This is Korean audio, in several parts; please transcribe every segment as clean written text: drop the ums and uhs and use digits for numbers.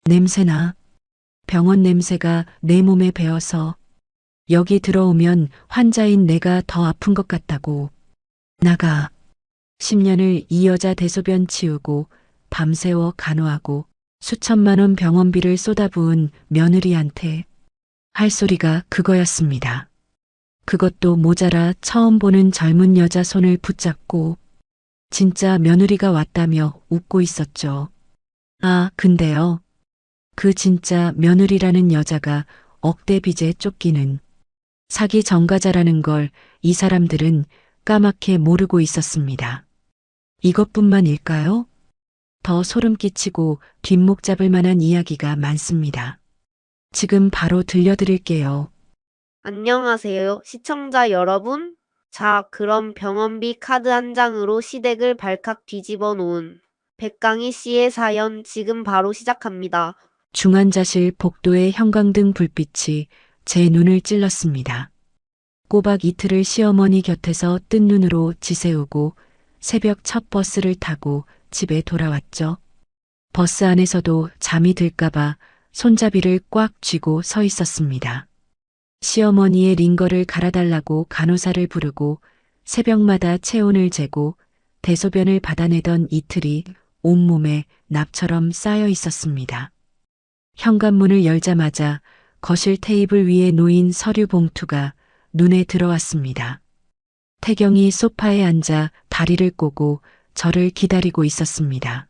냄새나. 병원 냄새가 내 몸에 배어서 여기 들어오면 환자인 내가 더 아픈 것 같다고. 나가. 10년을 이 여자 대소변 치우고 밤새워 간호하고 수천만 원 병원비를 쏟아부은 며느리한테 할 소리가 그거였습니다. 그것도 모자라 처음 보는 젊은 여자 손을 붙잡고 진짜 며느리가 왔다며 웃고 있었죠. 아, 근데요. 그 진짜 며느리라는 여자가 억대 빚에 쫓기는 사기 전과자라는 걸 이 사람들은 까맣게 모르고 있었습니다. 이것뿐만일까요? 더 소름 끼치고 뒷목 잡을 만한 이야기가 많습니다. 지금 바로 들려드릴게요. 안녕하세요, 시청자 여러분. 자, 그럼 병원비 카드 한 장으로 시댁을 발칵 뒤집어 놓은 백강희 씨의 사연 지금 바로 시작합니다. 중환자실 복도의 형광등 불빛이 제 눈을 찔렀습니다. 꼬박 이틀을 시어머니 곁에서 뜬 눈으로 지새우고 새벽 첫 버스를 타고 집에 돌아왔죠. 버스 안에서도 잠이 들까봐 손잡이를 꽉 쥐고 서 있었습니다. 시어머니의 링거를 갈아달라고 간호사를 부르고 새벽마다 체온을 재고 대소변을 받아내던 이틀이 온몸에 납처럼 쌓여 있었습니다. 현관문을 열자마자 거실 테이블 위에 놓인 서류 봉투가 눈에 들어왔습니다. 태경이 소파에 앉아 다리를 꼬고 저를 기다리고 있었습니다.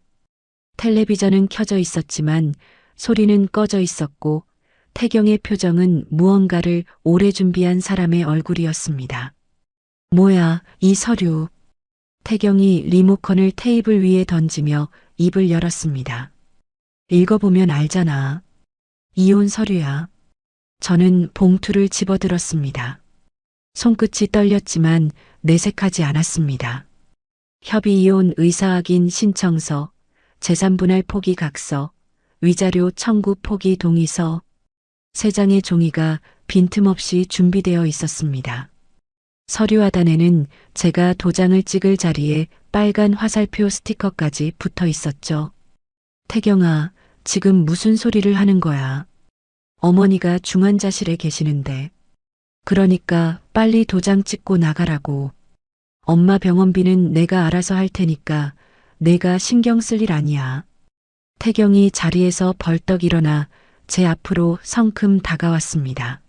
텔레비전은 켜져 있었지만 소리는 꺼져 있었고 태경의 표정은 무언가를 오래 준비한 사람의 얼굴이었습니다. 뭐야, 이 서류. 태경이 리모컨을 테이블 위에 던지며 입을 열었습니다. 읽어보면 알잖아. 이혼 서류야. 저는 봉투를 집어들었습니다. 손끝이 떨렸지만 내색하지 않았습니다. 협의 이혼 의사 확인 신청서, 재산 분할 포기 각서, 위자료 청구 포기 동의서, 3장의 종이가 빈틈없이 준비되어 있었습니다. 서류 하단에는 제가 도장을 찍을 자리에 빨간 화살표 스티커까지 붙어 있었죠. 태경아, 지금 무슨 소리를 하는 거야? 어머니가 중환자실에 계시는데. 그러니까 빨리 도장 찍고 나가라고. 엄마 병원비는 내가 알아서 할 테니까 내가 신경 쓸 일 아니야. 태경이 자리에서 벌떡 일어나 제 앞으로 성큼 다가왔습니다.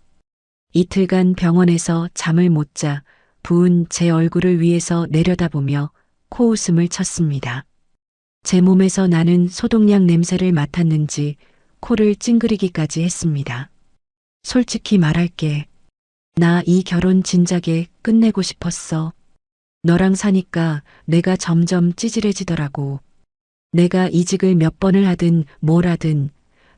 이틀간 병원에서 잠을 못 자 부은 제 얼굴을 위에서 내려다보며 코웃음을 쳤습니다. 제 몸에서 나는 소독약 냄새를 맡았는지 코를 찡그리기까지 했습니다. 솔직히 말할게. 나 이 결혼 진작에 끝내고 싶었어. 너랑 사니까 내가 점점 찌질해지더라고. 내가 이직을 몇 번을 하든 뭘 하든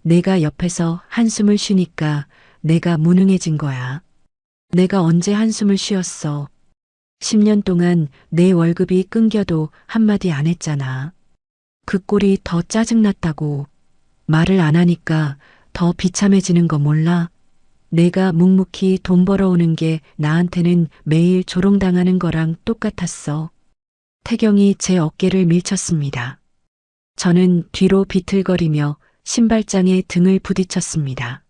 내가 옆에서 한숨을 쉬니까 내가 무능해진 거야. 내가 언제 한숨을 쉬었어. 10년 동안 내 월급이 끊겨도 한마디 안 했잖아. 그 꼴이 더 짜증났다고. 말을 안 하니까 더 비참해지는 거 몰라? 내가 묵묵히 돈 벌어오는 게 나한테는 매일 조롱당하는 거랑 똑같았어. 태경이 제 어깨를 밀쳤습니다. 저는 뒤로 비틀거리며 신발장에 등을 부딪혔습니다.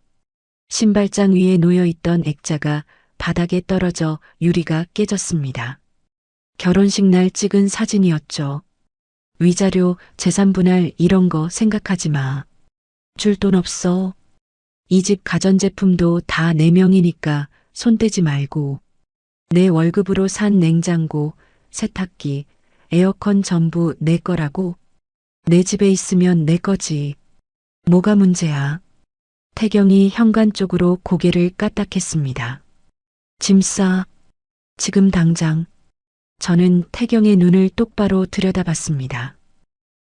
신발장 위에 놓여있던 액자가 바닥에 떨어져 유리가 깨졌습니다. 결혼식 날 찍은 사진이었죠. 위자료, 재산 분할 이런 거 생각하지 마. 줄 돈 없어. 이 집 가전제품도 다 내 명이니까 손대지 말고. 내 월급으로 산 냉장고, 세탁기, 에어컨 전부 내 거라고. 내 집에 있으면 내 거지. 뭐가 문제야? 태경이 현관 쪽으로 고개를 까딱했습니다. 짐 싸. 지금 당장. 저는 태경의 눈을 똑바로 들여다봤습니다.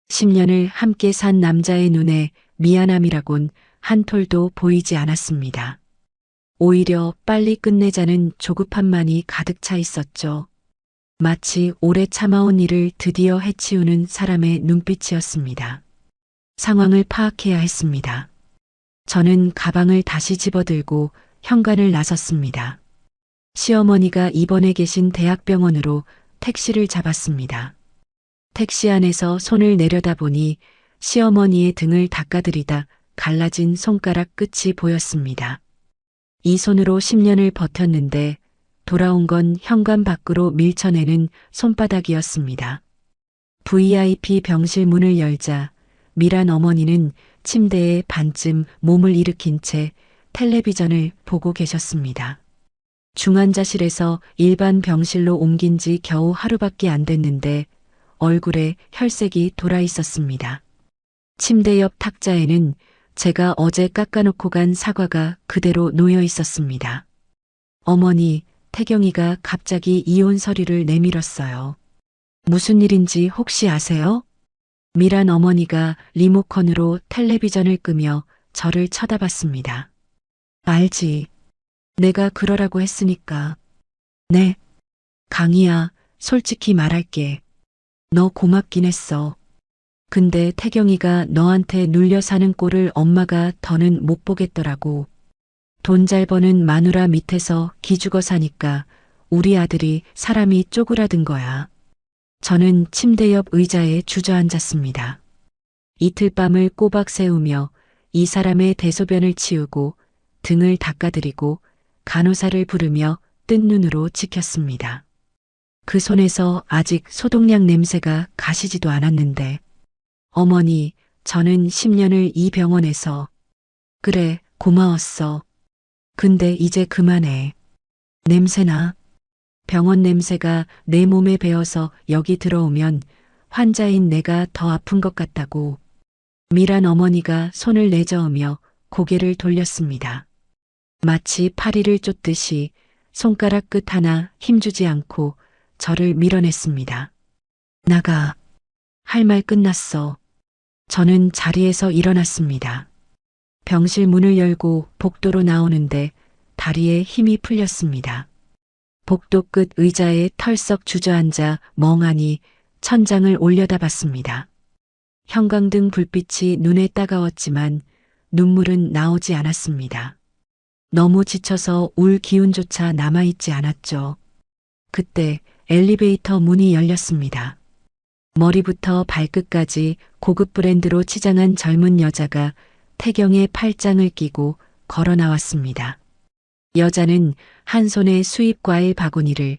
10년을 함께 산 남자의 눈에 미안함이라곤 한 톨도 보이지 않았습니다. 오히려 빨리 끝내자는 조급함만이 가득 차 있었죠. 마치 오래 참아온 일을 드디어 해치우는 사람의 눈빛이었습니다. 상황을 파악해야 했습니다. 저는 가방을 다시 집어들고 현관을 나섰습니다. 시어머니가 입원해 계신 대학병원으로 택시를 잡았습니다. 택시 안에서 손을 내려다보니 시어머니의 등을 닦아드리다 갈라진 손가락 끝이 보였습니다. 이 손으로 10년을 버텼는데 돌아온 건 현관 밖으로 밀쳐내는 손바닥이었습니다. VIP 병실 문을 열자 미란 어머니는 침대에 반쯤 몸을 일으킨 채 텔레비전을 보고 계셨습니다. 중환자실에서 일반 병실로 옮긴 지 겨우 하루밖에 안 됐는데 얼굴에 혈색이 돌아 있었습니다. 침대 옆 탁자에는 제가 어제 깎아놓고 간 사과가 그대로 놓여 있었습니다. 어머니, 태경이가 갑자기 이혼 서류를 내밀었어요. 무슨 일인지 혹시 아세요? 미란 어머니가 리모컨으로 텔레비전을 끄며 저를 쳐다봤습니다. 알지. 내가 그러라고 했으니까. 네. 강희야, 솔직히 말할게. 너 고맙긴 했어. 근데 태경이가 너한테 눌려 사는 꼴을 엄마가 더는 못 보겠더라고. 돈 잘 버는 마누라 밑에서 기죽어 사니까 우리 아들이 사람이 쪼그라든 거야. 저는 침대 옆 의자에 주저앉았습니다. 이틀 밤을 꼬박 새우며 이 사람의 대소변을 치우고 등을 닦아드리고 간호사를 부르며 뜬 눈으로 지켰습니다. 그 손에서 아직 소독약 냄새가 가시지도 않았는데 어머니, 저는 10년을 이 병원에서 그래, 고마웠어. 근데 이제 그만해. 냄새나. 병원 냄새가 내 몸에 배어서 여기 들어오면 환자인 내가 더 아픈 것 같다고. 미란 어머니가 손을 내저으며 고개를 돌렸습니다. 마치 파리를 쫓듯이 손가락 끝 하나 힘주지 않고 저를 밀어냈습니다. 나가. 할 말 끝났어. 저는 자리에서 일어났습니다. 병실 문을 열고 복도로 나오는데 다리에 힘이 풀렸습니다. 복도 끝 의자에 털썩 주저앉아 멍하니 천장을 올려다봤습니다. 형광등 불빛이 눈에 따가웠지만 눈물은 나오지 않았습니다. 너무 지쳐서 울 기운조차 남아있지 않았죠. 그때 엘리베이터 문이 열렸습니다. 머리부터 발끝까지 고급 브랜드로 치장한 젊은 여자가 태경의 팔짱을 끼고 걸어 나왔습니다. 여자는 한 손에 수입 과일 바구니를,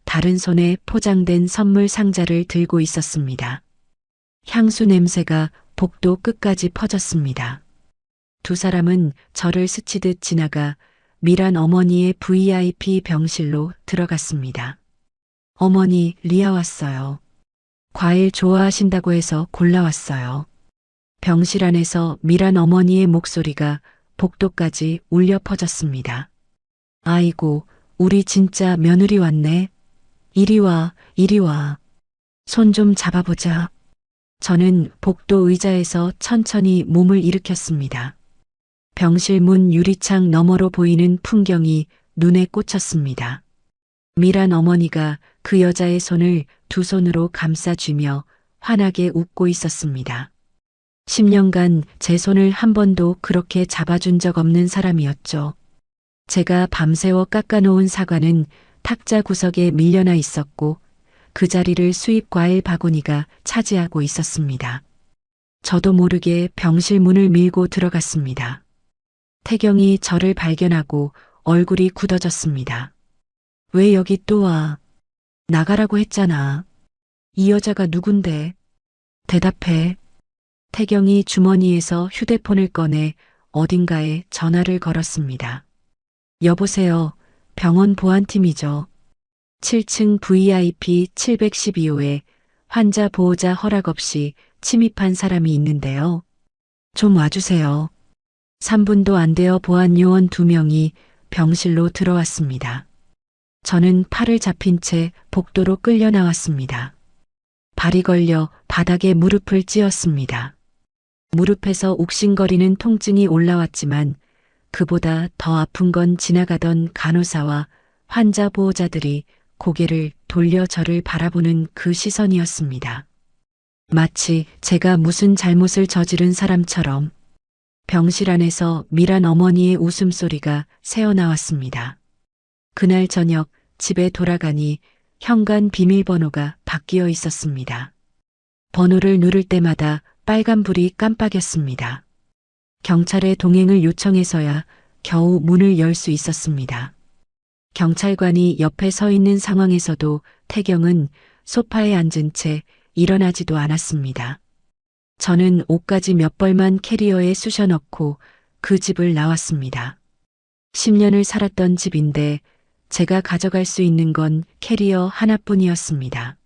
다른 손에 포장된 선물 상자를 들고 있었습니다. 향수 냄새가 복도 끝까지 퍼졌습니다. 두 사람은 저를 스치듯 지나가 미란 어머니의 VIP 병실로 들어갔습니다. 어머니, 리아 왔어요. 과일 좋아하신다고 해서 골라왔어요. 병실 안에서 미란 어머니의 목소리가 복도까지 울려 퍼졌습니다. 아이고, 우리 진짜 며느리 왔네. 이리 와, 이리 와. 손 좀 잡아보자. 저는 복도 의자에서 천천히 몸을 일으켰습니다. 병실 문 유리창 너머로 보이는 풍경이 눈에 꽂혔습니다. 미란 어머니가 그 여자의 손을 두 손으로 감싸쥐며 환하게 웃고 있었습니다. 10년간 제 손을 한 번도 그렇게 잡아준 적 없는 사람이었죠. 제가 밤새워 깎아놓은 사과는 탁자 구석에 밀려나 있었고 그 자리를 수입 과일 바구니가 차지하고 있었습니다. 저도 모르게 병실 문을 밀고 들어갔습니다. 태경이 저를 발견하고 얼굴이 굳어졌습니다. 왜 여기 또 와? 나가라고 했잖아. 이 여자가 누군데? 대답해. 태경이 주머니에서 휴대폰을 꺼내 어딘가에 전화를 걸었습니다. 여보세요. 병원 보안팀이죠. 7층 VIP 712호에 환자 보호자 허락 없이 침입한 사람이 있는데요. 좀 와주세요. 3분도 안 되어 보안 요원 2명이 병실로 들어왔습니다. 저는 팔을 잡힌 채 복도로 끌려 나왔습니다. 발이 걸려 바닥에 무릎을 찧었습니다. 무릎에서 욱신거리는 통증이 올라왔지만 그보다 더 아픈 건 지나가던 간호사와 환자 보호자들이 고개를 돌려 저를 바라보는 그 시선이었습니다. 마치 제가 무슨 잘못을 저지른 사람처럼. 병실 안에서 미란 어머니의 웃음소리가 새어나왔습니다. 그날 저녁 집에 돌아가니 현관 비밀번호가 바뀌어 있었습니다. 번호를 누를 때마다 빨간불이 깜빡였습니다. 경찰에 동행을 요청해서야 겨우 문을 열 수 있었습니다. 경찰관이 옆에 서 있는 상황에서도 태경은 소파에 앉은 채 일어나지도 않았습니다. 저는 옷까지 몇 벌만 캐리어에 쑤셔 넣고 그 집을 나왔습니다. 10년을 살았던 집인데 제가 가져갈 수 있는 건 캐리어 하나뿐이었습니다.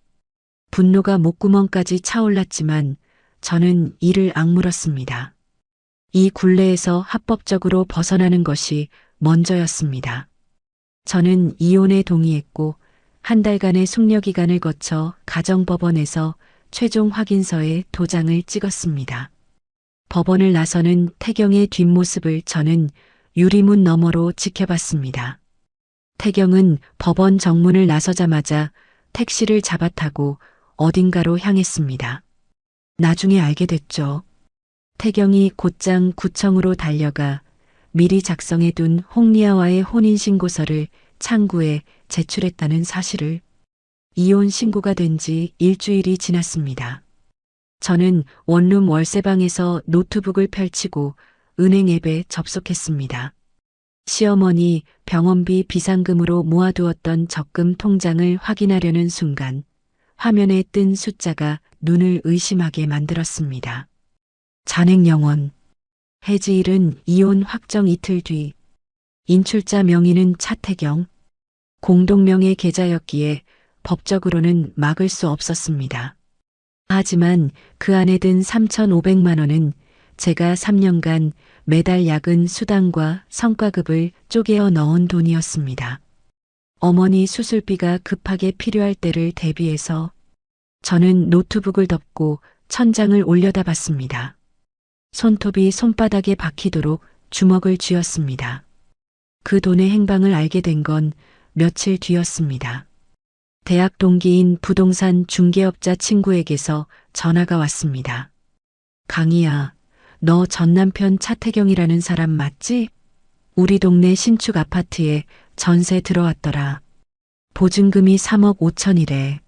분노가 목구멍까지 차올랐지만 저는 이를 악물었습니다. 이 굴레에서 합법적으로 벗어나는 것이 먼저였습니다. 저는 이혼에 동의했고 한 달간의 숙려기간을 거쳐 가정법원에서 최종 확인서에 도장을 찍었습니다. 법원을 나서는 태경의 뒷모습을 저는 유리문 너머로 지켜봤습니다. 태경은 법원 정문을 나서자마자 택시를 잡아타고 어딘가로 향했습니다. 나중에 알게 됐죠. 태경이 곧장 구청으로 달려가 미리 작성해둔 홍리아와의 혼인신고서를 창구에 제출했다는 사실을. 이혼 신고가 된 지 일주일이 지났습니다. 저는 원룸 월세방에서 노트북을 펼치고 은행 앱에 접속했습니다. 시어머니 병원비 비상금으로 모아두었던 적금 통장을 확인하려는 순간 화면에 뜬 숫자가 눈을 의심하게 만들었습니다. 잔액 0원. 해지일은 이혼 확정 이틀 뒤. 인출자 명의는 차태경. 공동명의 계좌였기에 법적으로는 막을 수 없었습니다. 하지만 그 안에 든 3,500만 원은 제가 3년간 매달 야근 수당과 성과급을 쪼개어 넣은 돈이었습니다. 어머니 수술비가 급하게 필요할 때를 대비해서 저는 노트북을 덮고 천장을 올려다봤습니다. 손톱이 손바닥에 박히도록 주먹을 쥐었습니다. 그 돈의 행방을 알게 된 건 며칠 뒤였습니다. 대학 동기인 부동산 중개업자 친구에게서 전화가 왔습니다. 강희야, 너 전남편 차태경이라는 사람 맞지? 우리 동네 신축 아파트에 전세 들어왔더라. 보증금이 3억 5천이래.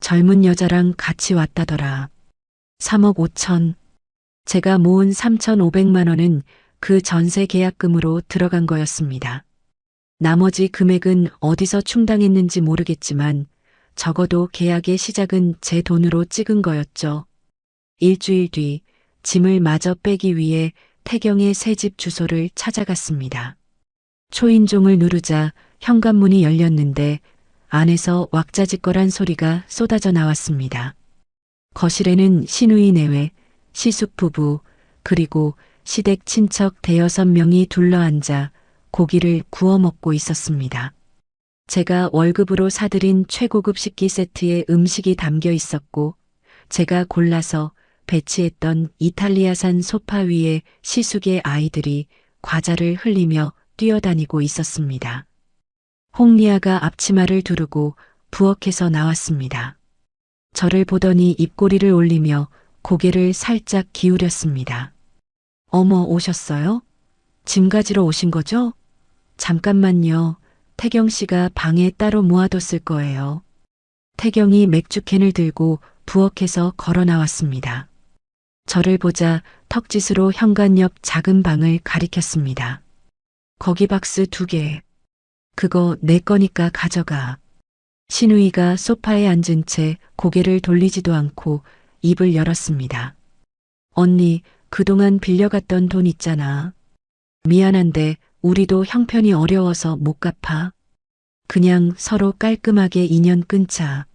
젊은 여자랑 같이 왔다더라. 3억 5천. 제가 모은 3,500만 원은 그 전세 계약금으로 들어간 거였습니다. 나머지 금액은 어디서 충당했는지 모르겠지만 적어도 계약의 시작은 제 돈으로 찍은 거였죠. 일주일 뒤 짐을 마저 빼기 위해 태경의 새집 주소를 찾아갔습니다. 초인종을 누르자 현관문이 열렸는데 안에서 왁자지껄한 소리가 쏟아져 나왔습니다. 거실에는 시누이 내외, 시숙 부부, 그리고 시댁 친척 대여섯 명이 둘러앉아 고기를 구워 먹고 있었습니다. 제가 월급으로 사들인 최고급 식기 세트에 음식이 담겨 있었고 제가 골라서 배치했던 이탈리아산 소파 위에 시숙의 아이들이 과자를 흘리며 뛰어다니고 있었습니다. 홍리아가 앞치마를 두르고 부엌에서 나왔습니다. 저를 보더니 입꼬리를 올리며 고개를 살짝 기울였습니다. 어머, 오셨어요? 짐 가지러 오신 거죠? 잠깐만요. 태경 씨가 방에 따로 모아뒀을 거예요. 태경이 맥주캔을 들고 부엌에서 걸어 나왔습니다. 저를 보자 턱짓으로 현관 옆 작은 방을 가리켰습니다. 거기 박스 2개. 그거 내 거니까 가져가. 시누이가 소파에 앉은 채 고개를 돌리지도 않고 입을 열었습니다. 언니, 그동안 빌려갔던 돈 있잖아. 미안한데 우리도 형편이 어려워서 못 갚아. 그냥 서로 깔끔하게 인연 끊자.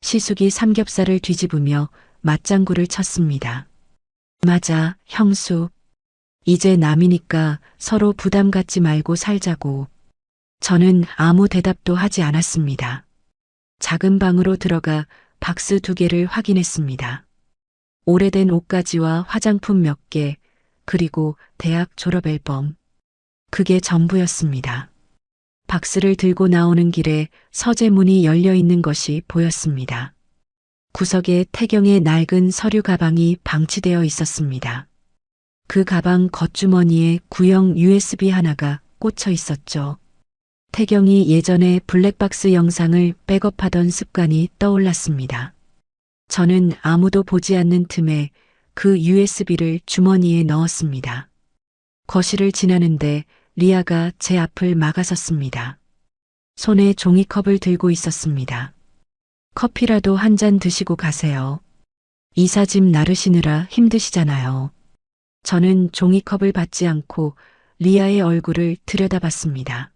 시숙이 삼겹살을 뒤집으며 맞장구를 쳤습니다. 맞아, 형수. 이제 남이니까 서로 부담 갖지 말고 살자고. 저는 아무 대답도 하지 않았습니다. 작은 방으로 들어가 박스 2개를 확인했습니다. 오래된 옷가지와 화장품 몇 개, 그리고 대학 졸업 앨범. 그게 전부였습니다. 박스를 들고 나오는 길에 서재문이 열려 있는 것이 보였습니다. 구석에 태경의 낡은 서류 가방이 방치되어 있었습니다. 그 가방 겉주머니에 구형 USB 하나가 꽂혀 있었죠. 태경이 예전에 블랙박스 영상을 백업하던 습관이 떠올랐습니다. 저는 아무도 보지 않는 틈에 그 USB를 주머니에 넣었습니다. 거실을 지나는데 리아가 제 앞을 막아섰습니다. 손에 종이컵을 들고 있었습니다. 커피라도 한 잔 드시고 가세요. 이삿짐 나르시느라 힘드시잖아요. 저는 종이컵을 받지 않고 리아의 얼굴을 들여다봤습니다.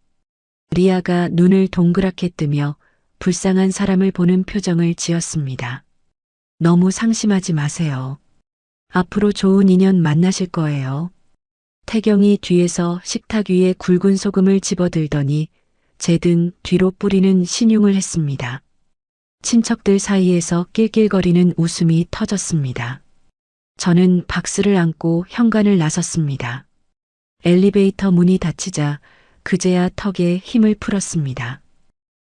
리아가 눈을 동그랗게 뜨며 불쌍한 사람을 보는 표정을 지었습니다. 너무 상심하지 마세요. 앞으로 좋은 인연 만나실 거예요. 태경이 뒤에서 식탁 위에 굵은 소금을 집어들더니 제 등 뒤로 뿌리는 신용을 했습니다. 친척들 사이에서 낄낄거리는 웃음이 터졌습니다. 저는 박스를 안고 현관을 나섰습니다. 엘리베이터 문이 닫히자 그제야 턱에 힘을 풀었습니다.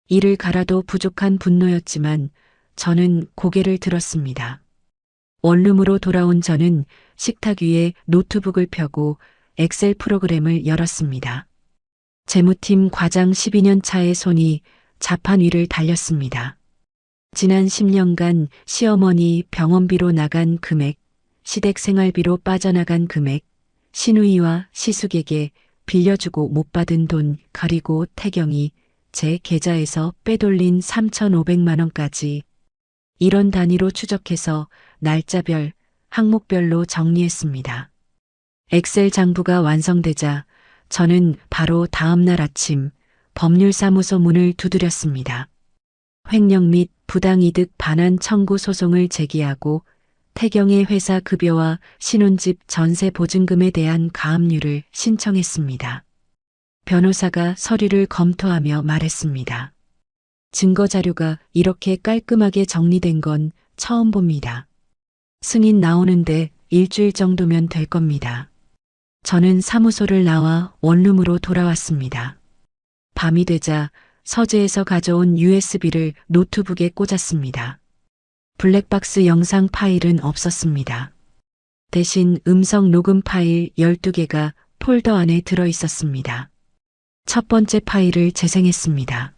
이를 갈아도 부족한 분노였지만 저는 고개를 들었습니다. 원룸으로 돌아온 저는 식탁 위에 노트북을 펴고 엑셀 프로그램을 열었습니다. 재무팀 과장 12년 차의 손이 자판 위를 달렸습니다. 지난 10년간 시어머니 병원비로 나간 금액, 시댁 생활비로 빠져나간 금액, 시누이와 시숙에게 빌려주고 못 받은 돈, 그리고 태경이 제 계좌에서 빼돌린 3,500만 원까지 이런 단위로 추적해서 날짜별, 항목별로 정리했습니다. 엑셀 장부가 완성되자 저는 바로 다음 날 아침 법률사무소 문을 두드렸습니다. 횡령 및 부당이득 반환 청구 소송을 제기하고 태경의 회사 급여와 신혼집 전세 보증금에 대한 가압류를 신청했습니다. 변호사가 서류를 검토하며 말했습니다. 증거 자료가 이렇게 깔끔하게 정리된 건 처음 봅니다. 승인 나오는데 일주일 정도면 될 겁니다. 저는 사무소를 나와 원룸으로 돌아왔습니다. 밤이 되자 서재에서 가져온 USB를 노트북에 꽂았습니다. 블랙박스 영상 파일은 없었습니다. 대신 음성 녹음 파일 12개가 폴더 안에 들어 있었습니다. 첫 번째 파일을 재생했습니다.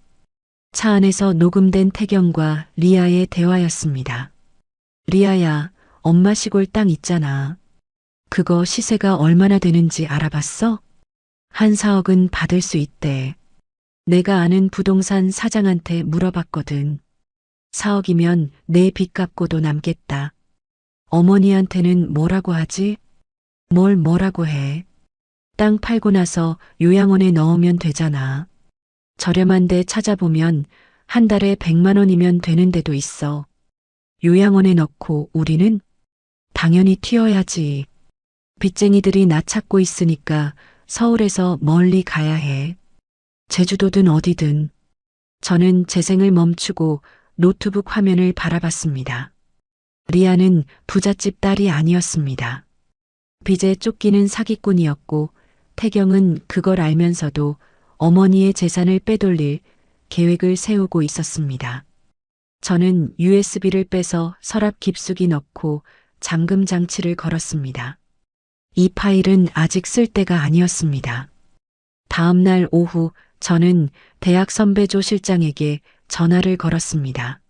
차 안에서 녹음된 태경과 리아의 대화였습니다. 리아야, 엄마 시골 땅 있잖아. 그거 시세가 얼마나 되는지 알아봤어? 한 4억은 받을 수 있대. 내가 아는 부동산 사장한테 물어봤거든. 4억이면 내 빚 갚고도 남겠다. 어머니한테는 뭐라고 하지? 뭐라고 해? 땅 팔고 나서 요양원에 넣으면 되잖아. 저렴한 데 찾아보면 한 달에 100만 원이면 되는 데도 있어. 요양원에 넣고 우리는 당연히 튀어야지. 빚쟁이들이 나 찾고 있으니까 서울에서 멀리 가야 해. 제주도든 어디든. 저는 재생을 멈추고 노트북 화면을 바라봤습니다. 리아는 부잣집 딸이 아니었습니다. 빚에 쫓기는 사기꾼이었고 태경은 그걸 알면서도 어머니의 재산을 빼돌릴 계획을 세우고 있었습니다. 저는 USB를 빼서 서랍 깊숙이 넣고 잠금 장치를 걸었습니다. 이 파일은 아직 쓸 때가 아니었습니다. 다음 날 오후 저는 대학 선배 조 실장에게 전화를 걸었습니다.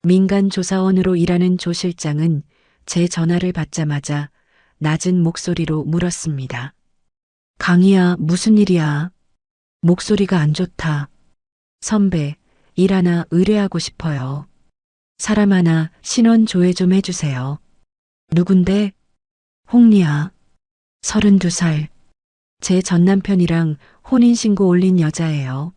민간 조사원으로 일하는 조 실장은 제 전화를 받자마자 낮은 목소리로 물었습니다. 강희야, 무슨 일이야? 목소리가 안 좋다. 선배, 일 하나 의뢰하고 싶어요. 사람 하나 신원 조회 좀 해주세요. 누군데? 홍리아. 32살. 제 전남편이랑 혼인신고 올린 여자예요.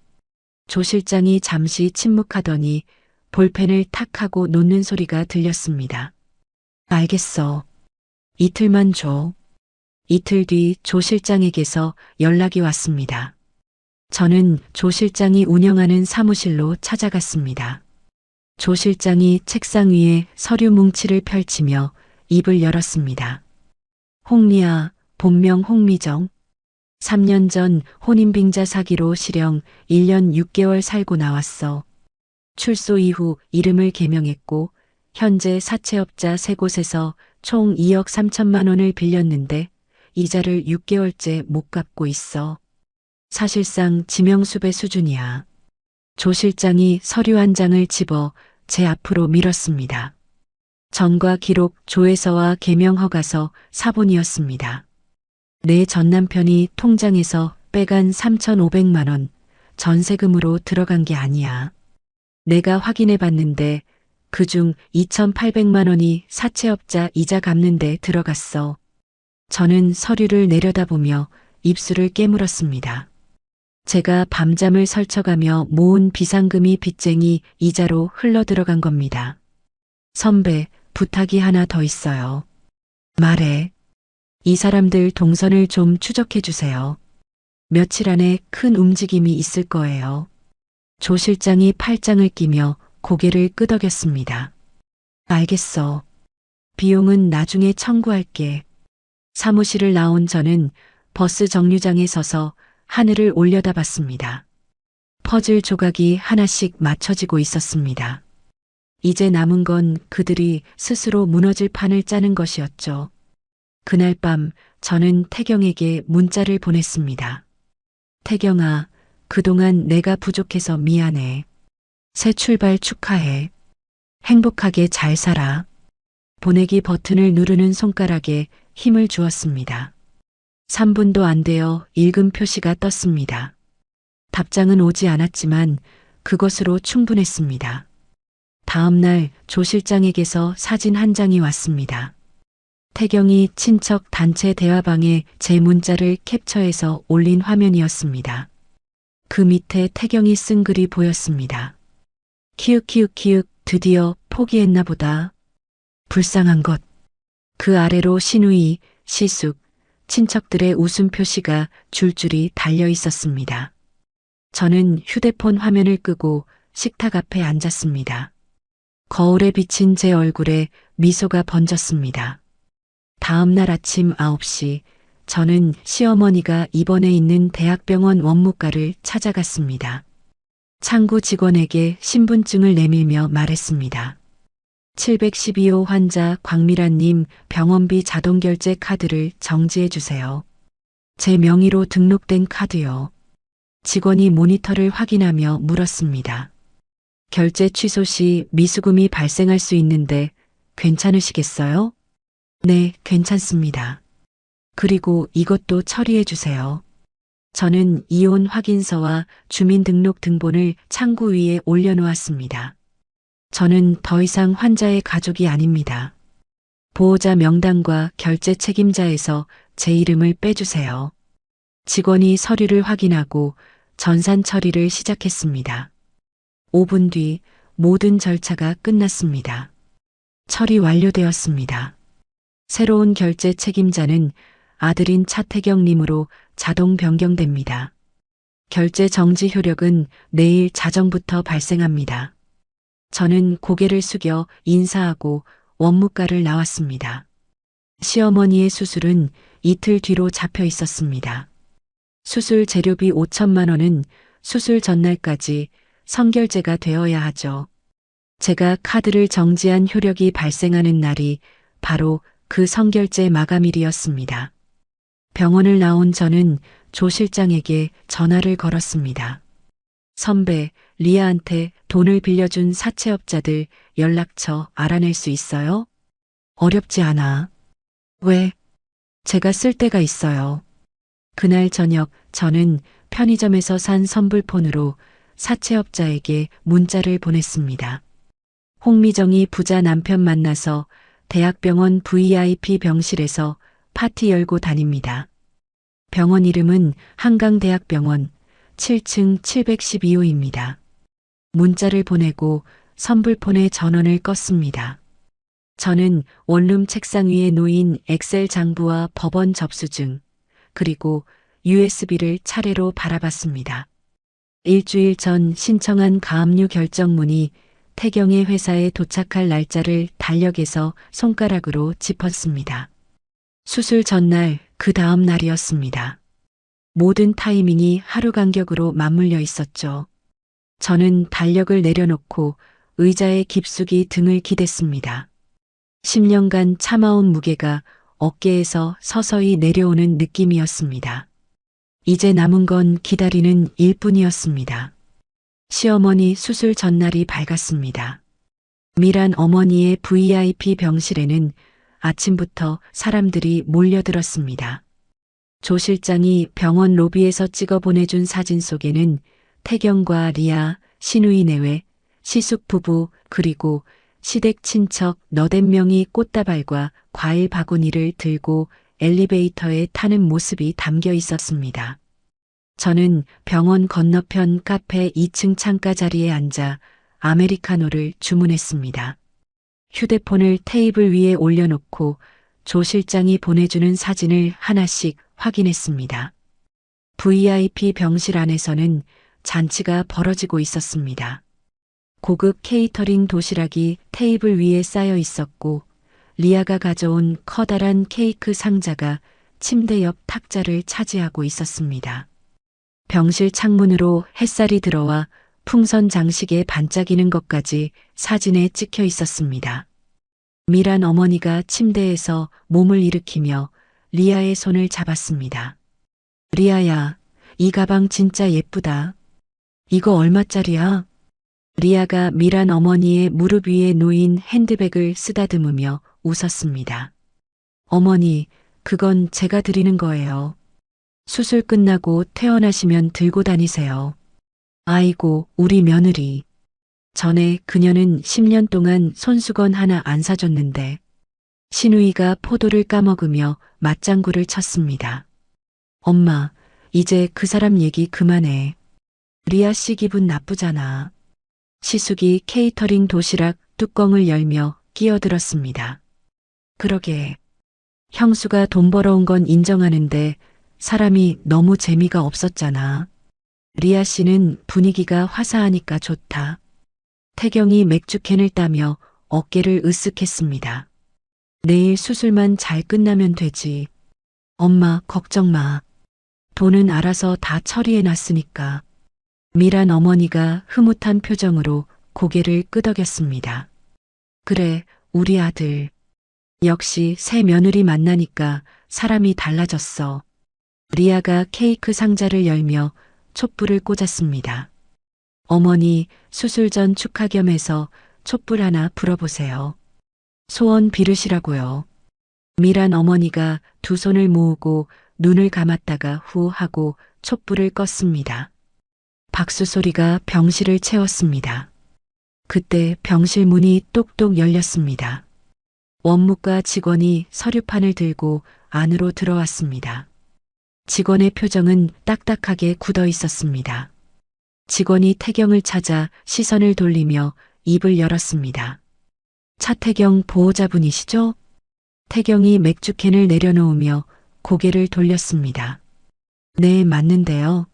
조 실장이 잠시 침묵하더니 볼펜을 탁 하고 놓는 소리가 들렸습니다. 알겠어. 이틀만 줘. 이틀 뒤 조 실장에게서 연락이 왔습니다. 저는 조 실장이 운영하는 사무실로 찾아갔습니다. 조 실장이 책상 위에 서류 뭉치를 펼치며 입을 열었습니다. 홍리아, 본명 홍미정. 3년 전 혼인빙자 사기로 실형 1년 6개월 살고 나왔어. 출소 이후 이름을 개명했고 현재 사채업자 3곳에서 총 2억 3천만 원을 빌렸는데 이자를 6개월째 못 갚고 있어. 사실상 지명수배 수준이야. 조 실장이 서류 한 장을 집어 제 앞으로 밀었습니다. 전과 기록, 조회서와 개명 허가서, 사본이었습니다. 내 전남편이 통장에서 빼간 3,500만 원 전세금으로 들어간 게 아니야. 내가 확인해 봤는데 그중 2,800만 원이 사채업자 이자 갚는데 들어갔어. 저는 서류를 내려다보며 입술을 깨물었습니다. 제가 밤잠을 설쳐가며 모은 비상금이 빚쟁이 이자로 흘러들어간 겁니다. 선배, 부탁이 하나 더 있어요. 말해. 이 사람들 동선을 좀 추적해 주세요. 며칠 안에 큰 움직임이 있을 거예요. 조 실장이 팔짱을 끼며 고개를 끄덕였습니다. 알겠어. 비용은 나중에 청구할게. 사무실을 나온 저는 버스 정류장에 서서 하늘을 올려다봤습니다. 퍼즐 조각이 하나씩 맞춰지고 있었습니다. 이제 남은 건 그들이 스스로 무너질 판을 짜는 것이었죠. 그날 밤 저는 태경에게 문자를 보냈습니다. 태경아, 그동안 내가 부족해서 미안해. 새 출발 축하해. 행복하게 잘 살아. 보내기 버튼을 누르는 손가락에 힘을 주었습니다. 3분도 안 되어 읽음 표시가 떴습니다. 답장은 오지 않았지만 그것으로 충분했습니다. 다음 날 조 실장에게서 사진 한 장이 왔습니다. 태경이 친척 단체 대화방에 제 문자를 캡처해서 올린 화면이었습니다. 그 밑에 태경이 쓴 글이 보였습니다. 키읔키읔키읔 드디어 포기했나 보다. 불쌍한 것. 그 아래로 신우이, 시숙, 친척들의 웃음 표시가 줄줄이 달려 있었습니다. 저는 휴대폰 화면을 끄고 식탁 앞에 앉았습니다. 거울에 비친 제 얼굴에 미소가 번졌습니다. 다음 날 아침 9시 저는 시어머니가 입원해 있는 대학병원 원무과를 찾아갔습니다. 창구 직원에게 신분증을 내밀며 말했습니다. 712호 환자 광미란님 병원비 자동결제 카드를 정지해 주세요. 제 명의로 등록된 카드요. 직원이 모니터를 확인하며 물었습니다. 결제 취소 시 미수금이 발생할 수 있는데 괜찮으시겠어요? 네, 괜찮습니다. 그리고 이것도 처리해 주세요. 저는 이혼 확인서와 주민등록 등본을 창구 위에 올려놓았습니다. 저는 더 이상 환자의 가족이 아닙니다. 보호자 명단과 결제 책임자에서 제 이름을 빼주세요. 직원이 서류를 확인하고 전산 처리를 시작했습니다. 5분 뒤 모든 절차가 끝났습니다. 처리 완료되었습니다. 새로운 결제 책임자는 아들인 차태경님으로 자동 변경됩니다. 결제 정지 효력은 내일 자정부터 발생합니다. 저는 고개를 숙여 인사하고 원무과를 나왔습니다. 시어머니의 수술은 이틀 뒤로 잡혀 있었습니다. 수술 재료비 5천만 원은 수술 전날까지 선결제가 되어야 하죠. 제가 카드를 정지한 효력이 발생하는 날이 바로 그 선결제 마감일이었습니다. 병원을 나온 저는 조 실장에게 전화를 걸었습니다. 선배, 리아한테 돈을 빌려준 사채업자들 연락처 알아낼 수 있어요? 어렵지 않아. 왜? 제가 쓸 데가 있어요. 그날 저녁 저는 편의점에서 산 선불폰으로 사채업자에게 문자를 보냈습니다. 홍미정이 부자 남편 만나서 대학병원 VIP 병실에서 파티 열고 다닙니다. 병원 이름은 한강대학병원 7층 712호입니다. 문자를 보내고 선불폰의 전원을 껐습니다. 저는 원룸 책상 위에 놓인 엑셀 장부와 법원 접수증, 그리고 USB를 차례로 바라봤습니다. 일주일 전 신청한 가압류 결정문이 태경의 회사에 도착할 날짜를 달력에서 손가락으로 짚었습니다. 수술 전날 그 다음 날이었습니다. 모든 타이밍이 하루 간격으로 맞물려 있었죠. 저는 달력을 내려놓고 의자에 깊숙이 등을 기댔습니다. 10년간 참아온 무게가 어깨에서 서서히 내려오는 느낌이었습니다. 이제 남은 건 기다리는 일뿐이었습니다. 시어머니 수술 전날이 밝았습니다. 미란 어머니의 VIP 병실에는 아침부터 사람들이 몰려들었습니다. 조 실장이 병원 로비에서 찍어 보내준 사진 속에는 태경과 리아, 신우이 내외, 시숙 부부 그리고 시댁 친척 너댓 명이 꽃다발과 과일 바구니를 들고 엘리베이터에 타는 모습이 담겨 있었습니다. 저는 병원 건너편 카페 2층 창가 자리에 앉아 아메리카노를 주문했습니다. 휴대폰을 테이블 위에 올려놓고 조 실장이 보내주는 사진을 하나씩 확인했습니다. VIP 병실 안에서는 잔치가 벌어지고 있었습니다. 고급 케이터링 도시락이 테이블 위에 쌓여 있었고 리아가 가져온 커다란 케이크 상자가 침대 옆 탁자를 차지하고 있었습니다. 병실 창문으로 햇살이 들어와 풍선 장식에 반짝이는 것까지 사진에 찍혀 있었습니다. 미란 어머니가 침대에서 몸을 일으키며 리아의 손을 잡았습니다. 리아야, 이 가방 진짜 예쁘다. 이거 얼마짜리야? 리아가 미란 어머니의 무릎 위에 놓인 핸드백을 쓰다듬으며 웃었습니다. 어머니, 그건 제가 드리는 거예요. 수술 끝나고 퇴원하시면 들고 다니세요. 아이고, 우리 며느리. 전에 그녀는 10년 동안 손수건 하나 안 사줬는데 신우이가 포도를 까먹으며 맞장구를 쳤습니다. 엄마, 이제 그 사람 얘기 그만해. 리아 씨 기분 나쁘잖아. 시숙이 케이터링 도시락 뚜껑을 열며 끼어들었습니다. 그러게. 형수가 돈 벌어온 건 인정하는데 사람이 너무 재미가 없었잖아. 리아 씨는 분위기가 화사하니까 좋다. 태경이 맥주캔을 따며 어깨를 으쓱했습니다. 내일 수술만 잘 끝나면 되지. 엄마, 걱정 마. 돈은 알아서 다 처리해 놨으니까. 미란 어머니가 흐뭇한 표정으로 고개를 끄덕였습니다. 그래, 우리 아들. 역시 새 며느리 만나니까 사람이 달라졌어. 리아가 케이크 상자를 열며 촛불을 꽂았습니다. 어머니, 수술 전 축하 겸해서 촛불 하나 불어보세요. 소원 비르시라고요. 미란 어머니가 두 손을 모으고 눈을 감았다가 후 하고 촛불을 껐습니다. 박수 소리가 병실을 채웠습니다. 그때 병실 문이 똑똑 열렸습니다. 원무과 직원이 서류판을 들고 안으로 들어왔습니다. 직원의 표정은 딱딱하게 굳어 있었습니다. 직원이 태경을 찾아 시선을 돌리며 입을 열었습니다. 차태경 보호자분이시죠? 태경이 맥주캔을 내려놓으며 고개를 돌렸습니다. 네, 맞는데요.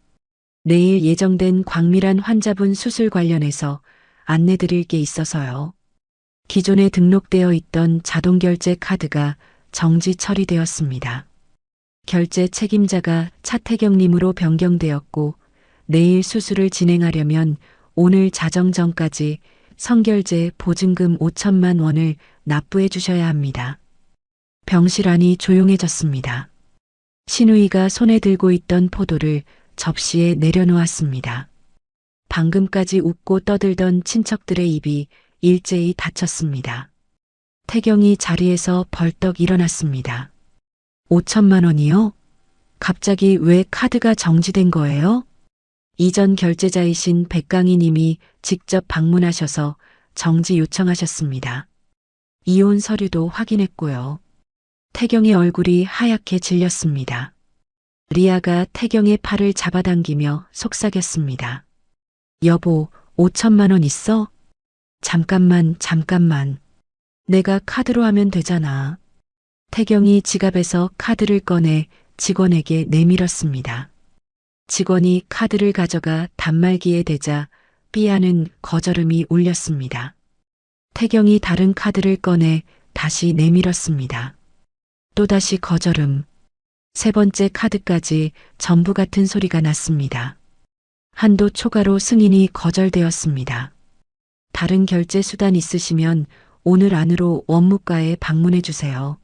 내일 예정된 광밀한 환자분 수술 관련해서 안내드릴 게 있어서요. 기존에 등록되어 있던 자동결제 카드가 정지 처리되었습니다. 결제 책임자가 차태경님으로 변경되었고 내일 수술을 진행하려면 오늘 자정 전까지 선결제 보증금 5천만 원을 납부해 주셔야 합니다. 병실 안이 조용해졌습니다. 신우이가 손에 들고 있던 포도를 접시에 내려놓았습니다. 방금까지 웃고 떠들던 친척들의 입이 일제히 닫혔습니다. 태경이 자리에서 벌떡 일어났습니다. 5천만 원이요? 갑자기 왜 카드가 정지된 거예요? 이전 결제자이신 백강희 님이 직접 방문하셔서 정지 요청하셨습니다. 이혼 서류도 확인했고요. 태경의 얼굴이 하얗게 질렸습니다. 리아가 태경의 팔을 잡아당기며 속삭였습니다. 여보, 5천만 원 있어? 잠깐만. 내가 카드로 하면 되잖아. 태경이 지갑에서 카드를 꺼내 직원에게 내밀었습니다. 직원이 카드를 가져가 단말기에 대자 삐하는 거절음이 울렸습니다. 태경이 다른 카드를 꺼내 다시 내밀었습니다. 또다시 거절음. 세 번째 카드까지 전부 같은 소리가 났습니다. 한도 초과로 승인이 거절되었습니다. 다른 결제 수단 있으시면 오늘 안으로 원무과에 방문해 주세요.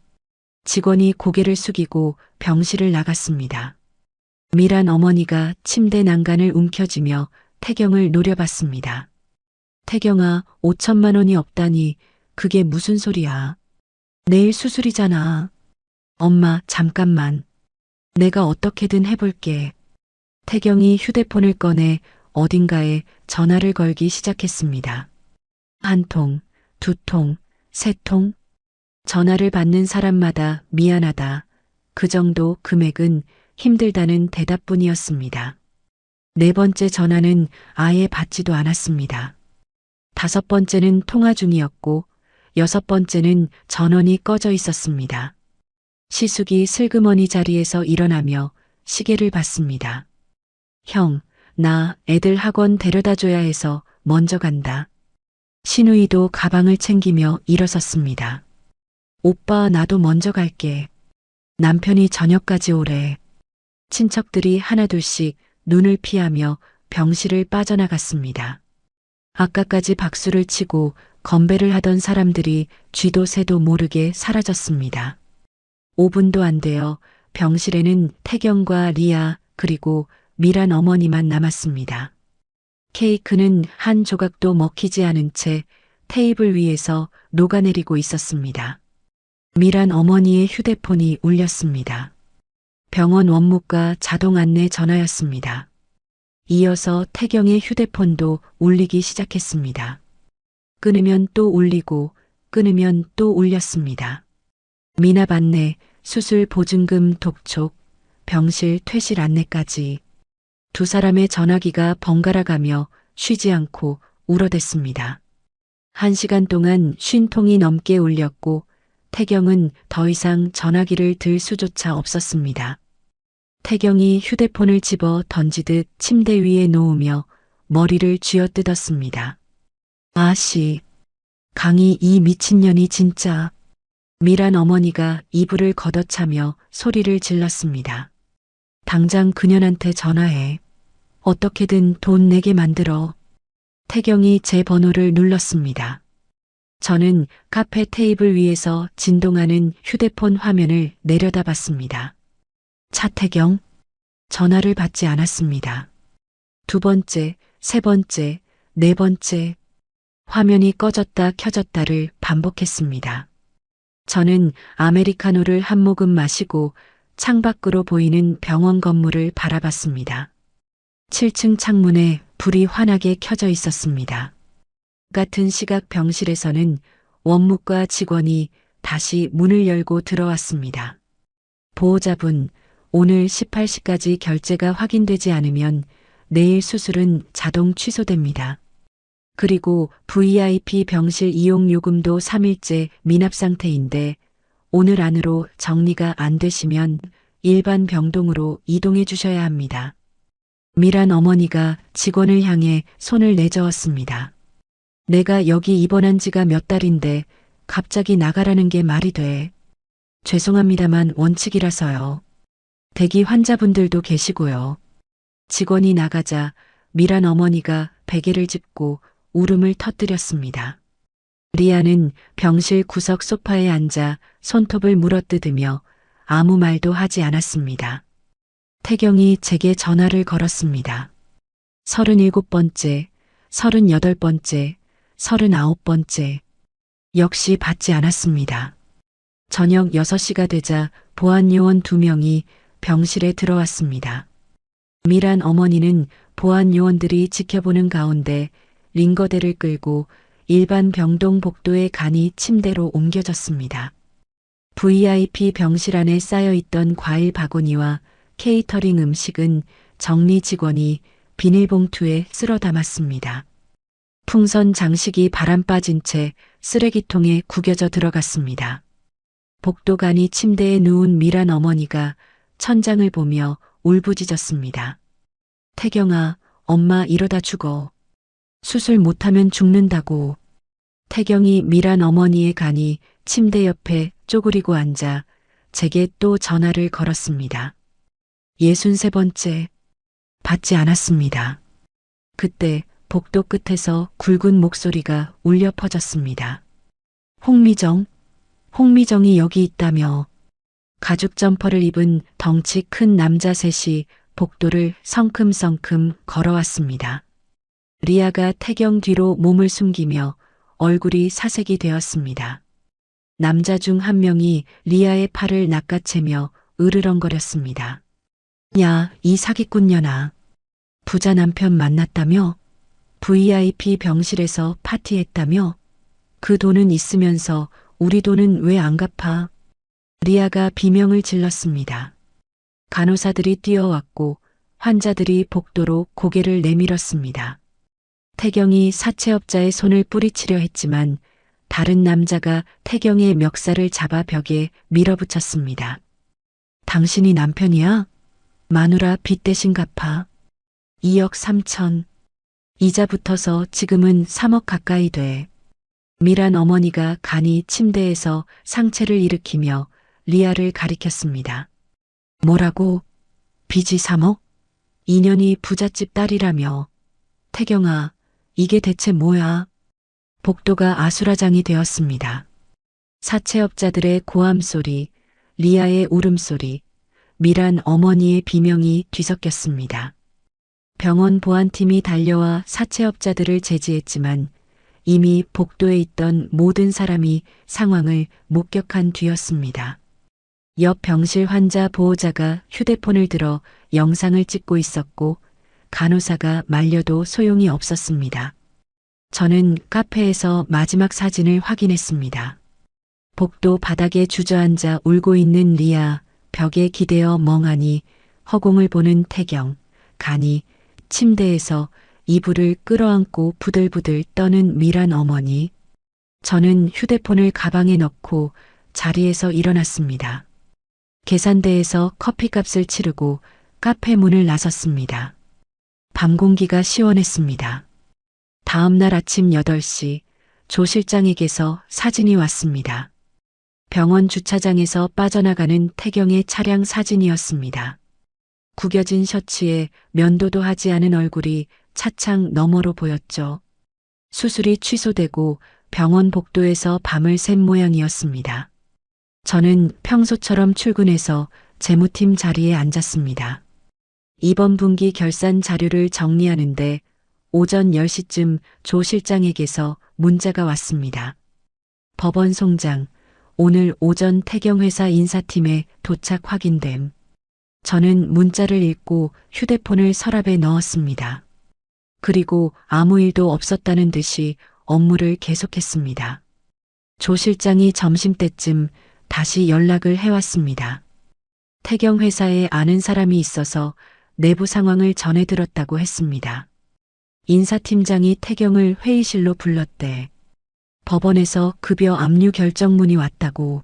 직원이 고개를 숙이고 병실을 나갔습니다. 미란 어머니가 침대 난간을 움켜쥐며 태경을 노려봤습니다. 태경아, 5천만 원이 없다니 그게 무슨 소리야. 내일 수술이잖아. 엄마, 잠깐만. 내가 어떻게든 해볼게. 태경이 휴대폰을 꺼내 어딘가에 전화를 걸기 시작했습니다. 한 통, 두 통, 세 통. 전화를 받는 사람마다 미안하다. 그 정도 금액은 힘들다는 대답뿐이었습니다. 네 번째 전화는 아예 받지도 않았습니다. 다섯 번째는 통화 중이었고, 여섯 번째는 전원이 꺼져 있었습니다. 시숙이 슬그머니 자리에서 일어나며 시계를 봤습니다. 형, 나 애들 학원 데려다 줘야 해서 먼저 간다. 신우이도 가방을 챙기며 일어섰습니다. 오빠, 나도 먼저 갈게. 남편이 저녁까지 오래. 친척들이 하나둘씩 눈을 피하며 병실을 빠져나갔습니다. 아까까지 박수를 치고 건배를 하던 사람들이 쥐도 새도 모르게 사라졌습니다. 5분도 안 되어 병실에는 태경과 리아 그리고 미란 어머니만 남았습니다. 케이크는 한 조각도 먹히지 않은 채 테이블 위에서 녹아내리고 있었습니다. 미란 어머니의 휴대폰이 울렸습니다. 병원 원무과 자동 안내 전화였습니다. 이어서 태경의 휴대폰도 울리기 시작했습니다. 끊으면 또 울리고 끊으면 또 울렸습니다. 미납 안내, 수술 보증금 독촉, 병실 퇴실 안내까지 두 사람의 전화기가 번갈아가며 쉬지 않고 울어댔습니다. 1시간 동안 50통이 넘게 울렸고 태경은 더 이상 전화기를 들 수조차 없었습니다. 태경이 휴대폰을 집어 던지듯 침대 위에 놓으며 머리를 쥐어뜯었습니다. 아씨, 강희 이 미친년이 진짜. 미란 어머니가 이불을 걷어차며 소리를 질렀습니다. 당장 그년한테 전화해. 어떻게든 돈 내게 만들어. 태경이 제 번호를 눌렀습니다. 저는 카페 테이블 위에서 진동하는 휴대폰 화면을 내려다봤습니다. 차태경? 전화를 받지 않았습니다. 두 번째, 세 번째, 네 번째. 화면이 꺼졌다 켜졌다를 반복했습니다. 저는 아메리카노를 한 모금 마시고 창밖으로 보이는 병원 건물을 바라봤습니다. 7층 창문에 불이 환하게 켜져 있었습니다. 같은 시각 병실에서는 원무과 직원이 다시 문을 열고 들어왔습니다. 보호자분, 오늘 18시까지 결제가 확인되지 않으면 내일 수술은 자동 취소됩니다. 그리고 VIP 병실 이용 요금도 3일째 미납 상태인데 오늘 안으로 정리가 안 되시면 일반 병동으로 이동해 주셔야 합니다. 미란 어머니가 직원을 향해 손을 내저었습니다. 내가 여기 입원한 지가 몇 달인데 갑자기 나가라는 게 말이 돼. 죄송합니다만 원칙이라서요. 대기 환자분들도 계시고요. 직원이 나가자 미란 어머니가 베개를 짚고 울음을 터뜨렸습니다. 리아는 병실 구석 소파에 앉아 손톱을 물어뜯으며 아무 말도 하지 않았습니다. 태경이 제게 전화를 걸었습니다. 37번째, 38번째, 39번째. 역시 받지 않았습니다. 저녁 6시가 되자 보안요원 2명이 병실에 들어왔습니다. 미란 어머니는 보안요원들이 지켜보는 가운데 링거대를 끌고 일반 병동 복도의 간이 침대로 옮겨졌습니다. VIP 병실 안에 쌓여있던 과일 바구니와 케이터링 음식은 정리 직원이 비닐봉투에 쓸어 담았습니다. 풍선 장식이 바람 빠진 채 쓰레기통에 구겨져 들어갔습니다. 복도간이 침대에 누운 미란 어머니가 천장을 보며 울부짖었습니다. 태경아, 엄마 이러다 죽어. 수술 못하면 죽는다고. 태경이 미란 어머니의 간이 침대 옆에 쪼그리고 앉아 제게 또 전화를 걸었습니다. 63번째. 받지 않았습니다. 그때 복도 끝에서 굵은 목소리가 울려 퍼졌습니다. 홍미정이 여기 있다며. 가죽 점퍼를 입은 덩치 큰 남자 셋이 복도를 성큼성큼 걸어왔습니다. 리아가 태경 뒤로 몸을 숨기며 얼굴이 사색이 되었습니다. 남자 중 한 명이 리아의 팔을 낚아채며 으르렁거렸습니다. 야, 이 사기꾼년아. 부자 남편 만났다며? VIP 병실에서 파티했다며? 그 돈은 있으면서 우리 돈은 왜 안 갚아? 리아가 비명을 질렀습니다. 간호사들이 뛰어왔고 환자들이 복도로 고개를 내밀었습니다. 태경이 사채업자의 손을 뿌리치려 했지만 다른 남자가 태경의 멱살을 잡아 벽에 밀어붙였습니다. 당신이 남편이야? 마누라 빚 대신 갚아. 2억 3천. 이자 붙어서 지금은 3억 가까이 돼. 미란 어머니가 간이 침대에서 상체를 일으키며 리아를 가리켰습니다. 뭐라고? 빚이 3억? 2년이 부잣집 딸이라며. 태경아, 이게 대체 뭐야? 복도가 아수라장이 되었습니다. 사채업자들의 고함 소리, 리아의 울음소리, 미란 어머니의 비명이 뒤섞였습니다. 병원 보안팀이 달려와 사채업자들을 제지했지만 이미 복도에 있던 모든 사람이 상황을 목격한 뒤였습니다. 옆 병실 환자 보호자가 휴대폰을 들어 영상을 찍고 있었고 간호사가 말려도 소용이 없었습니다. 저는 카페에서 마지막 사진을 확인했습니다. 복도 바닥에 주저앉아 울고 있는 리아, 벽에 기대어 멍하니 허공을 보는 태경, 간이 침대에서 이불을 끌어안고 부들부들 떠는 미란 어머니. 저는 휴대폰을 가방에 넣고 자리에서 일어났습니다. 계산대에서 커피값을 치르고 카페 문을 나섰습니다. 밤 공기가 시원했습니다. 다음 날 아침 8시 조 실장에게서 사진이 왔습니다. 병원 주차장에서 빠져나가는 태경의 차량 사진이었습니다. 구겨진 셔츠에 면도도 하지 않은 얼굴이 차창 너머로 보였죠. 수술이 취소되고 병원 복도에서 밤을 샌 모양이었습니다. 저는 평소처럼 출근해서 재무팀 자리에 앉았습니다. 이번 분기 결산 자료를 정리하는데 오전 10시쯤 조 실장에게서 문자가 왔습니다. 법원 송장, 오늘 오전 태경 회사 인사팀에 도착 확인됨. 저는 문자를 읽고 휴대폰을 서랍에 넣었습니다. 그리고 아무 일도 없었다는 듯이 업무를 계속했습니다. 조 실장이 점심때쯤 다시 연락을 해왔습니다. 태경 회사에 아는 사람이 있어서 내부 상황을 전해들었다고 했습니다. 인사팀장이 태경을 회의실로 불렀대. 법원에서 급여 압류 결정문이 왔다고.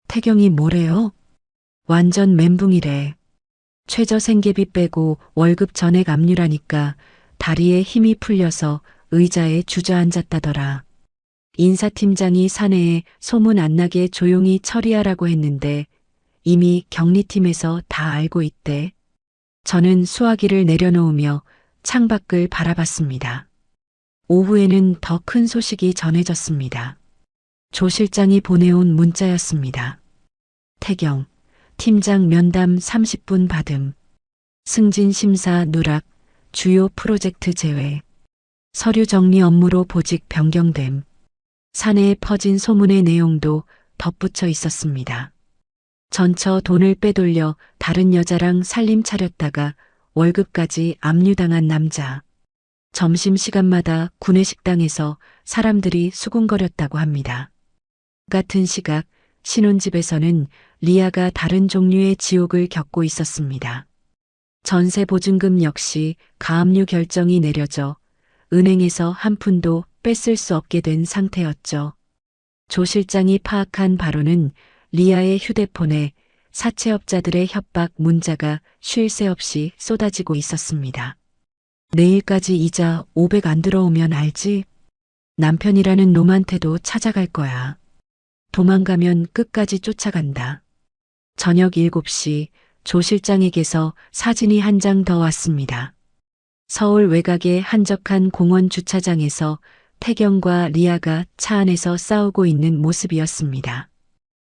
태경이 뭐래요? 완전 멘붕이래. 최저 생계비 빼고 월급 전액 압류라니까 다리에 힘이 풀려서 의자에 주저앉았다더라. 인사팀장이 사내에 소문 안 나게 조용히 처리하라고 했는데 이미 격리팀에서 다 알고 있대. 저는 수화기를 내려놓으며 창밖을 바라봤습니다. 오후에는 더 큰 소식이 전해졌습니다. 조 실장이 보내온 문자였습니다. 태경, 팀장 면담 30분 받음. 승진 심사 누락, 주요 프로젝트 제외. 서류 정리 업무로 보직 변경됨. 사내에 퍼진 소문의 내용도 덧붙여 있었습니다. 전처 돈을 빼돌려 다른 여자랑 살림 차렸다가 월급까지 압류당한 남자. 점심시간마다 구내식당에서 사람들이 수군거렸다고 합니다. 같은 시각 신혼집에서는 리아가 다른 종류의 지옥을 겪고 있었습니다. 전세 보증금 역시 가압류 결정이 내려져 은행에서 한 푼도 뺐을 수 없게 된 상태였죠. 조 실장이 파악한 바로는 리아의 휴대폰에 사채업자들의 협박 문자가 쉴 새 없이 쏟아지고 있었습니다. 내일까지 이자 500 안 들어오면 알지? 남편이라는 놈한테도 찾아갈 거야. 도망가면 끝까지 쫓아간다. 저녁 7시 조 실장에게서 사진이 한 장 더 왔습니다. 서울 외곽의 한적한 공원 주차장에서 태경과 리아가 차 안에서 싸우고 있는 모습이었습니다.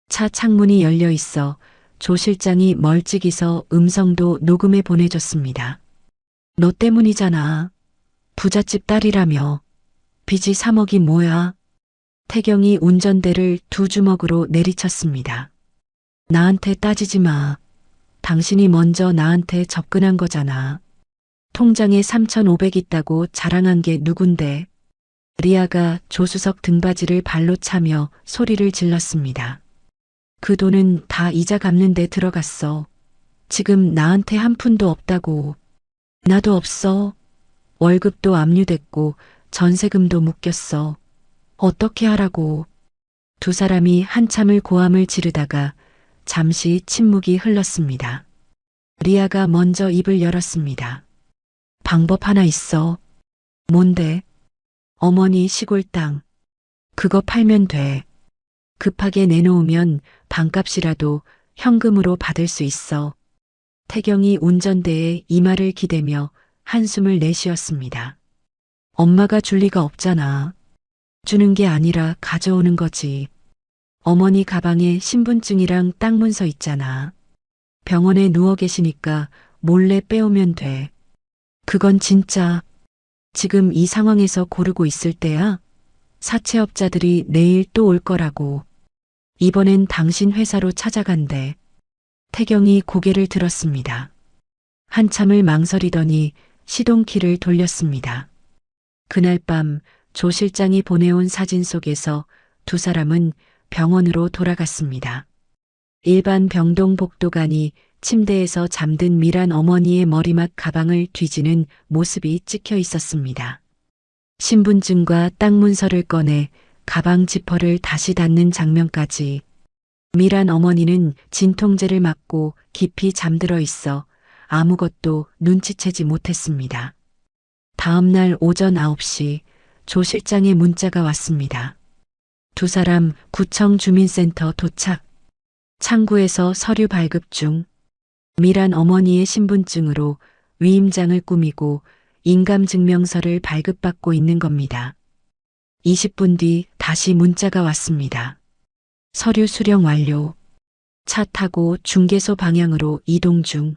차 창문이 열려 있어 조 실장이 멀찍이서 음성도 녹음해 보내줬습니다. 너 때문이잖아. 부잣집 딸이라며. 빚이 3억이 뭐야. 태경이 운전대를 두 주먹으로 내리쳤습니다. 나한테 따지지 마. 당신이 먼저 나한테 접근한 거잖아. 통장에 3,500 있다고 자랑한 게 누군데? 리아가 조수석 등받이를 발로 차며 소리를 질렀습니다. 그 돈은 다 이자 갚는 데 들어갔어. 지금 나한테 한 푼도 없다고. 나도 없어. 월급도 압류됐고 전세금도 묶였어. 어떻게 하라고. 두 사람이 한참을 고함을 지르다가 잠시 침묵이 흘렀습니다. 리아가 먼저 입을 열었습니다. 방법 하나 있어. 뭔데? 어머니 시골 땅. 그거 팔면 돼. 급하게 내놓으면 반값이라도 현금으로 받을 수 있어. 태경이 운전대에 이마를 기대며 한숨을 내쉬었습니다. 엄마가 줄 리가 없잖아. 주는 게 아니라 가져오는 거지. 어머니 가방에 신분증이랑 땅 문서 있잖아. 병원에 누워 계시니까 몰래 빼오면 돼. 그건 진짜 지금 이 상황에서 고르고 있을 때야. 사채업자들이 내일 또 올 거라고. 이번엔 당신 회사로 찾아간대. 태경이 고개를 들었습니다. 한참을 망설이더니 시동키를 돌렸습니다. 그날 밤 조 실장이 보내온 사진 속에서 두 사람은 병원으로 돌아갔습니다. 일반 병동 복도간이 침대에서 잠든 미란 어머니의 머리맡 가방을 뒤지는 모습이 찍혀 있었습니다. 신분증과 땅 문서를 꺼내 가방 지퍼를 다시 닫는 장면까지. 미란 어머니는 진통제를 맞고 깊이 잠들어 있어 아무것도 눈치채지 못했습니다. 다음 날 오전 9시 조 실장의 문자가 왔습니다. 두 사람 구청 주민센터 도착. 창구에서 서류 발급 중. 미란 어머니의 신분증으로 위임장을 꾸미고 인감증명서를 발급받고 있는 겁니다. 20분 뒤 다시 문자가 왔습니다. 서류 수령 완료. 차 타고 중개소 방향으로 이동 중.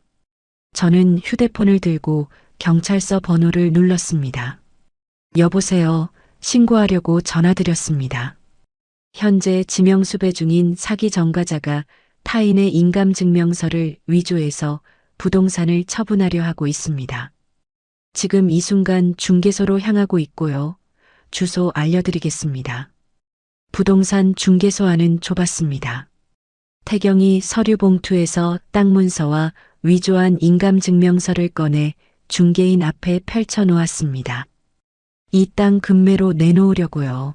저는 휴대폰을 들고 경찰서 번호를 눌렀습니다. 여보세요. 신고하려고 전화드렸습니다. 현재 지명수배 중인 사기 전과자가 타인의 인감증명서를 위조해서 부동산을 처분하려 하고 있습니다. 지금 이 순간 중개소로 향하고 있고요. 주소 알려드리겠습니다. 부동산 중개소 안은 좁았습니다. 태경이 서류 봉투에서 땅 문서와 위조한 인감증명서를 꺼내 중개인 앞에 펼쳐놓았습니다. 이 땅 금매로 내놓으려고요.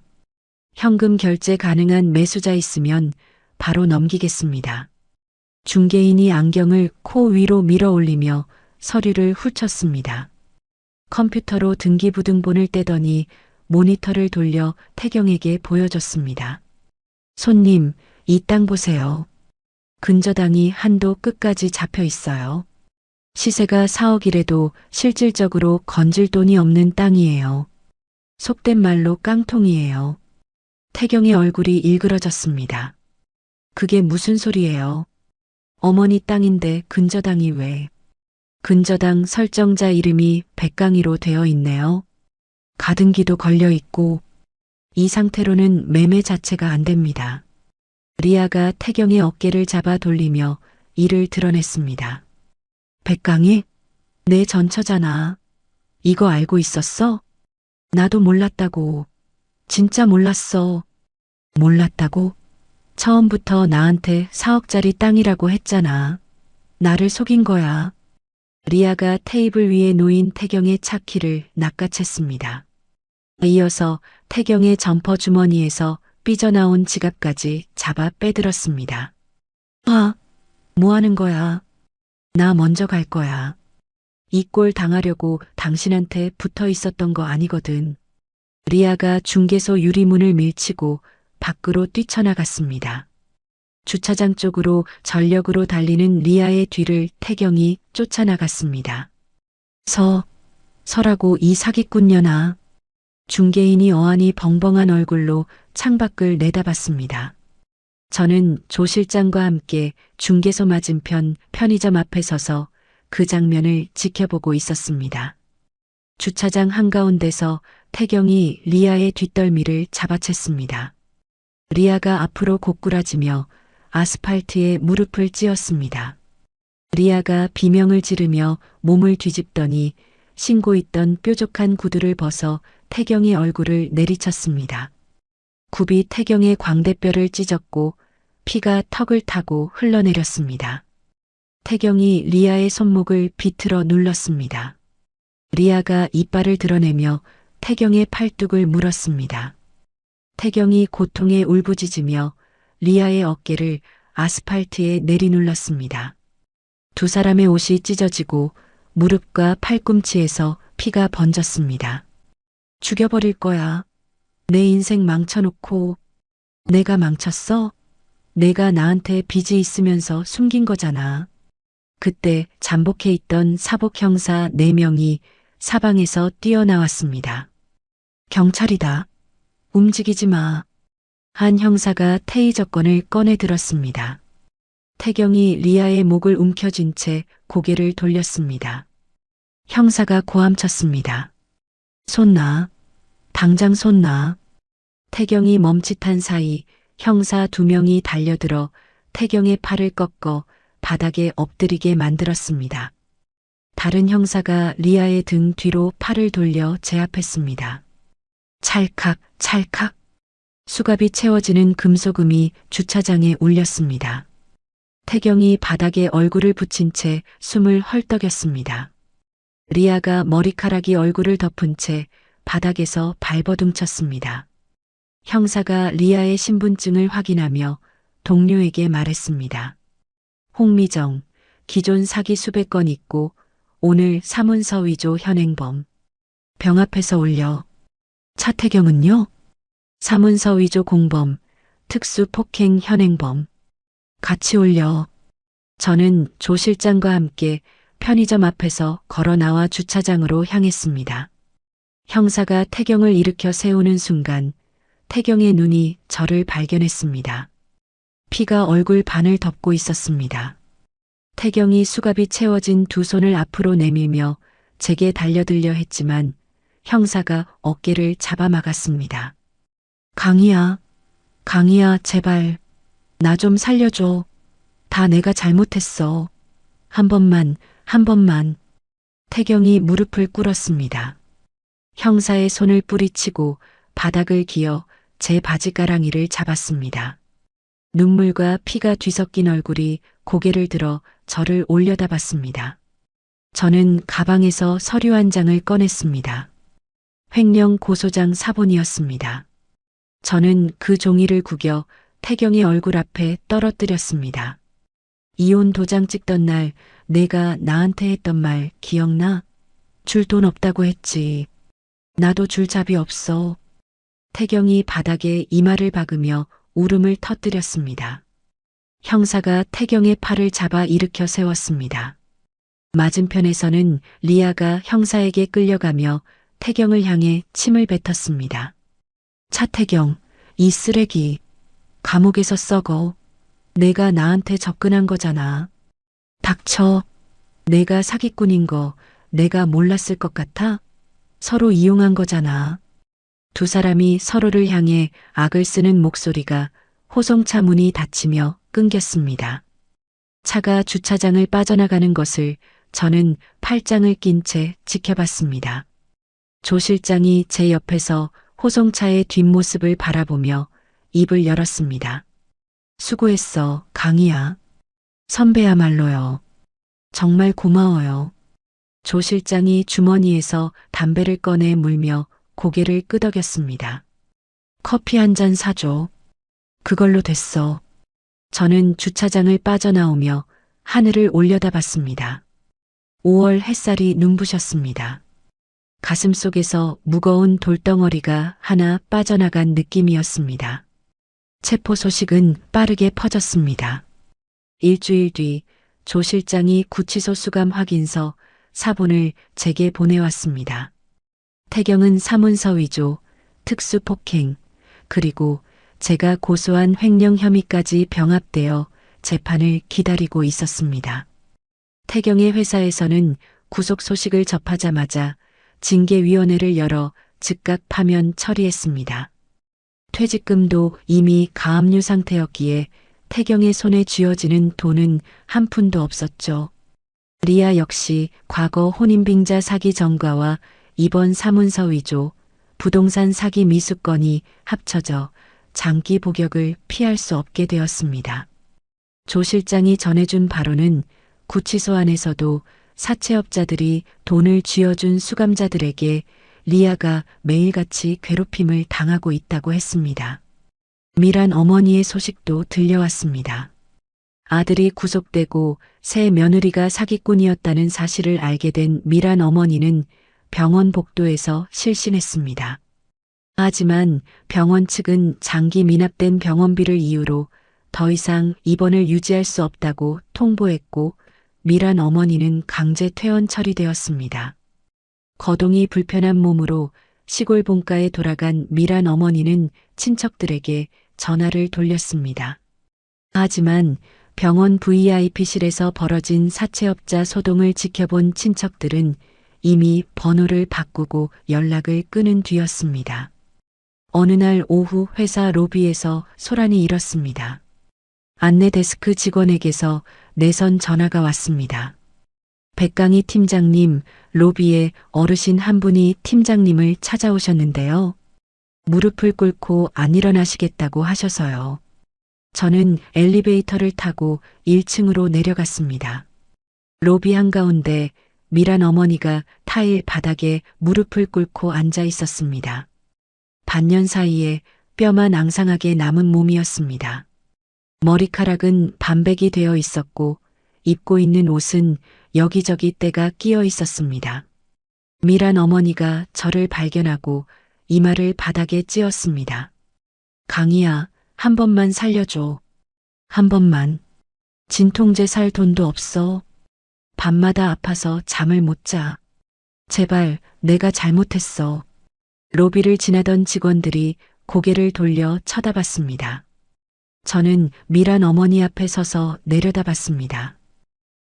현금 결제 가능한 매수자 있으면 바로 넘기겠습니다. 중개인이 안경을 코 위로 밀어 올리며 서류를 훑었습니다. 컴퓨터로 등기부등본을 떼더니 모니터를 돌려 태경에게 보여줬습니다. 손님, 이 땅 보세요. 근저당이 한도 끝까지 잡혀 있어요. 시세가 4억이래도 실질적으로 건질 돈이 없는 땅이에요. 속된 말로 깡통이에요. 태경의 얼굴이 일그러졌습니다. 그게 무슨 소리예요? 어머니 땅인데 근저당이 왜? 근저당 설정자 이름이 백강희로 되어 있네요. 가등기도 걸려 있고 이 상태로는 매매 자체가 안 됩니다. 리아가 태경의 어깨를 잡아 돌리며 이를 드러냈습니다. 백강희? 내 전처잖아. 이거 알고 있었어? 나도 몰랐다고. 진짜 몰랐어. 몰랐다고? 처음부터 나한테 4억짜리 땅이라고 했잖아. 나를 속인 거야. 리아가 테이블 위에 놓인 태경의 차키를 낚아챘습니다. 이어서 태경의 점퍼 주머니에서 삐져나온 지갑까지 잡아 빼들었습니다. 아, 뭐 하는 거야? 나 먼저 갈 거야. 이 꼴 당하려고 당신한테 붙어 있었던 거 아니거든. 리아가 중개소 유리문을 밀치고 밖으로 뛰쳐나갔습니다. 주차장 쪽으로 전력으로 달리는 리아의 뒤를 태경이 쫓아나갔습니다. 서라고 이 사기꾼년아. 중개인이 어안이 벙벙한 얼굴로 창밖을 내다봤습니다. 저는 조 실장과 함께 중개소 맞은편 편의점 앞에 서서 그 장면을 지켜보고 있었습니다. 주차장 한가운데서 태경이 리아의 뒷덜미를 잡아챘습니다. 리아가 앞으로 고꾸라지며 아스팔트에 무릎을 찧었습니다. 리아가 비명을 지르며 몸을 뒤집더니 신고 있던 뾰족한 구두를 벗어 태경의 얼굴을 내리쳤습니다. 굽이 태경의 광대뼈를 찢었고 피가 턱을 타고 흘러내렸습니다. 태경이 리아의 손목을 비틀어 눌렀습니다. 리아가 이빨을 드러내며 태경의 팔뚝을 물었습니다. 태경이 고통에 울부짖으며 리아의 어깨를 아스팔트에 내리눌렀습니다. 두 사람의 옷이 찢어지고 무릎과 팔꿈치에서 피가 번졌습니다. 죽여버릴 거야. 내 인생 망쳐놓고. 내가 망쳤어? 내가 나한테 빚이 있으면서 숨긴 거잖아. 그때 잠복해 있던 사복 형사 4명이 사방에서 뛰어나왔습니다. 경찰이다. 움직이지 마. 한 형사가 테이저건을 꺼내 들었습니다. 태경이 리아의 목을 움켜쥔 채 고개를 돌렸습니다. 형사가 고함쳤습니다. 손 놔. 당장 손 놔. 태경이 멈칫한 사이 형사 2명이 달려들어 태경의 팔을 꺾어 바닥에 엎드리게 만들었습니다. 다른 형사가 리아의 등 뒤로 팔을 돌려 제압했습니다. 찰칵, 찰칵. 수갑이 채워지는 금속음이 주차장에 울렸습니다. 태경이 바닥에 얼굴을 붙인 채 숨을 헐떡였습니다. 리아가 머리카락이 얼굴을 덮은 채 바닥에서 발버둥쳤습니다. 형사가 리아의 신분증을 확인하며 동료에게 말했습니다. 홍미정, 기존 사기 수백 건 있고 오늘 사문서 위조 현행범. 병 앞에서 올려. 차태경은요? 사문서 위조 공범, 특수 폭행 현행범. 같이 올려. 저는 조 실장과 함께 편의점 앞에서 걸어 나와 주차장으로 향했습니다. 형사가 태경을 일으켜 세우는 순간 태경의 눈이 저를 발견했습니다. 피가 얼굴 반을 덮고 있었습니다. 태경이 수갑이 채워진 두 손을 앞으로 내밀며 제게 달려들려 했지만 형사가 어깨를 잡아막았습니다. 강희야, 강희야, 제발. 나 좀 살려줘. 다 내가 잘못했어. 한 번만, 한 번만. 태경이 무릎을 꿇었습니다. 형사의 손을 뿌리치고 바닥을 기어 제 바지가랑이를 잡았습니다. 눈물과 피가 뒤섞인 얼굴이 고개를 들어 저를 올려다봤습니다. 저는 가방에서 서류 한 장을 꺼냈습니다. 횡령 고소장 사본이었습니다. 저는 그 종이를 구겨 태경의 얼굴 앞에 떨어뜨렸습니다. 이혼 도장 찍던 날 내가 나한테 했던 말 기억나? 줄 돈 없다고 했지. 나도 줄 잡이 없어. 태경이 바닥에 이마를 박으며 울음을 터뜨렸습니다. 형사가 태경의 팔을 잡아 일으켜 세웠습니다. 맞은편에서는 리아가 형사에게 끌려가며 태경을 향해 침을 뱉었습니다. 차태경, 이 쓰레기. 감옥에서 썩어. 내가 나한테 접근한 거잖아. 닥쳐. 내가 사기꾼인 거 내가 몰랐을 것 같아? 서로 이용한 거잖아. 두 사람이 서로를 향해 악을 쓰는 목소리가 호송차 문이 닫히며 끊겼습니다. 차가 주차장을 빠져나가는 것을 저는 팔짱을 낀 채 지켜봤습니다. 조 실장이 제 옆에서 호송차의 뒷모습을 바라보며 입을 열었습니다. 수고했어, 강희야. 선배야말로요. 정말 고마워요. 조 실장이 주머니에서 담배를 꺼내 물며 고개를 끄덕였습니다. 커피 한 잔 사줘. 그걸로 됐어. 저는 주차장을 빠져나오며 하늘을 올려다봤습니다. 5월 햇살이 눈부셨습니다. 가슴속에서 무거운 돌덩어리가 하나 빠져나간 느낌이었습니다. 체포 소식은 빠르게 퍼졌습니다. 일주일 뒤 조 실장이 구치소 수감 확인서 사본을 제게 보내왔습니다. 태경은 사문서 위조, 특수폭행, 그리고 제가 고소한 횡령 혐의까지 병합되어 재판을 기다리고 있었습니다. 태경의 회사에서는 구속 소식을 접하자마자 징계위원회를 열어 즉각 파면 처리했습니다. 퇴직금도 이미 가압류 상태였기에 태경의 손에 쥐어지는 돈은 한 푼도 없었죠. 리아 역시 과거 혼인빙자 사기 전과와 이번 사문서 위조, 부동산 사기 미수건이 합쳐져 장기 복역을 피할 수 없게 되었습니다. 조 실장이 전해준 바로는 구치소 안에서도 사채업자들이 돈을 쥐어준 수감자들에게 리아가 매일같이 괴롭힘을 당하고 있다고 했습니다. 미란 어머니의 소식도 들려왔습니다. 아들이 구속되고 새 며느리가 사기꾼이었다는 사실을 알게 된 미란 어머니는 병원 복도에서 실신했습니다. 하지만 병원 측은 장기 미납된 병원비를 이유로 더 이상 입원을 유지할 수 없다고 통보했고 미란 어머니는 강제 퇴원 처리되었습니다. 거동이 불편한 몸으로 시골 본가에 돌아간 미란 어머니는 친척들에게 전화를 돌렸습니다. 하지만 병원 VIP실에서 벌어진 사채업자 소동을 지켜본 친척들은 이미 번호를 바꾸고 연락을 끊은 뒤였습니다. 어느 날 오후 회사 로비에서 소란이 일었습니다. 안내 데스크 직원에게서 내선 전화가 왔습니다. 백강희 팀장님, 로비에 어르신 한 분이 팀장님을 찾아오셨는데요. 무릎을 꿇고 안 일어나시겠다고 하셔서요. 저는 엘리베이터를 타고 1층으로 내려갔습니다. 로비 한가운데 미란 어머니가 타일 바닥에 무릎을 꿇고 앉아 있었습니다. 반년 사이에 뼈만 앙상하게 남은 몸이었습니다. 머리카락은 반백이 되어 있었고 입고 있는 옷은 여기저기 때가 끼어 있었습니다. 미란 어머니가 저를 발견하고 이마를 바닥에 찧었습니다. 강희야, 한 번만 살려줘. 한 번만. 진통제 살 돈도 없어. 밤마다 아파서 잠을 못 자. 제발, 내가 잘못했어. 로비를 지나던 직원들이 고개를 돌려 쳐다봤습니다. 저는 미란 어머니 앞에 서서 내려다봤습니다.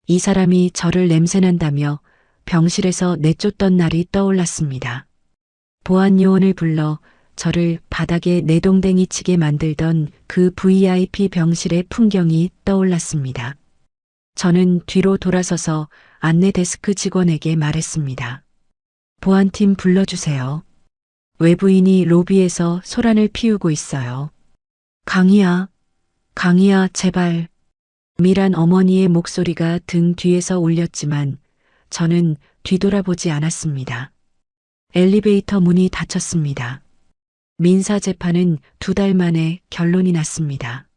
이 사람이 저를 냄새난다며 병실에서 내쫓던 날이 떠올랐습니다. 보안 요원을 불러 저를 바닥에 내동댕이 치게 만들던 그 VIP 병실의 풍경이 떠올랐습니다. 저는 뒤로 돌아서서 안내 데스크 직원에게 말했습니다. 보안팀 불러주세요. 외부인이 로비에서 소란을 피우고 있어요. 강희야, 강희야, 제발. 미란 어머니의 목소리가 등 뒤에서 울렸지만 저는 뒤돌아보지 않았습니다. 엘리베이터 문이 닫혔습니다. 민사 재판은 2달 만에 결론이 났습니다.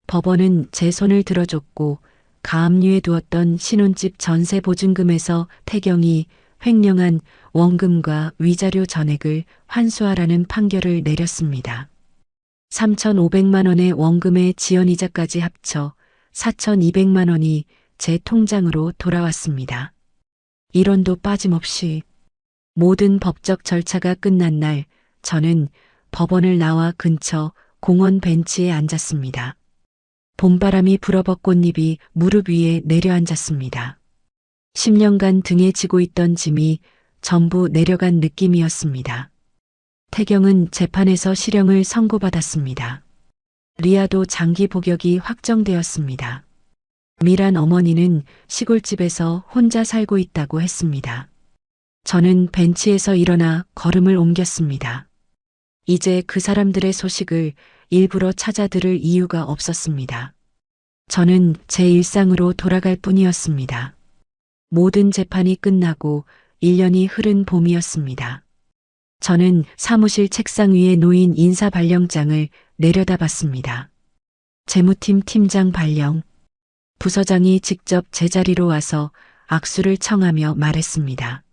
법원은 제 손을 들어줬고 가압류에 두었던 신혼집 전세 보증금에서 태경이 횡령한 원금과 위자료 전액을 환수하라는 판결을 내렸습니다. 3,500만 원의 원금의 지연이자까지 합쳐 4,200만 원이 제 통장으로 돌아왔습니다. 1원도 빠짐없이. 모든 법적 절차가 끝난 날 저는 법원을 나와 근처 공원 벤치에 앉았습니다. 봄바람이 불어버 꽃잎이 무릎 위에 내려앉았습니다. 10년간 등에 지고 있던 짐이 전부 내려간 느낌이었습니다. 태경은 재판에서 실형을 선고받았습니다. 리아도 장기 복역이 확정되었습니다. 미란 어머니는 시골집에서 혼자 살고 있다고 했습니다. 저는 벤치에서 일어나 걸음을 옮겼습니다. 이제 그 사람들의 소식을 일부러 찾아 들을 이유가 없었습니다. 저는 제 일상으로 돌아갈 뿐이었습니다. 모든 재판이 끝나고 1년이 흐른 봄이었습니다. 저는 사무실 책상 위에 놓인 인사 발령장을 내려다봤습니다. 재무팀 팀장 발령. 부서장이 직접 제자리로 와서 악수를 청하며 말했습니다.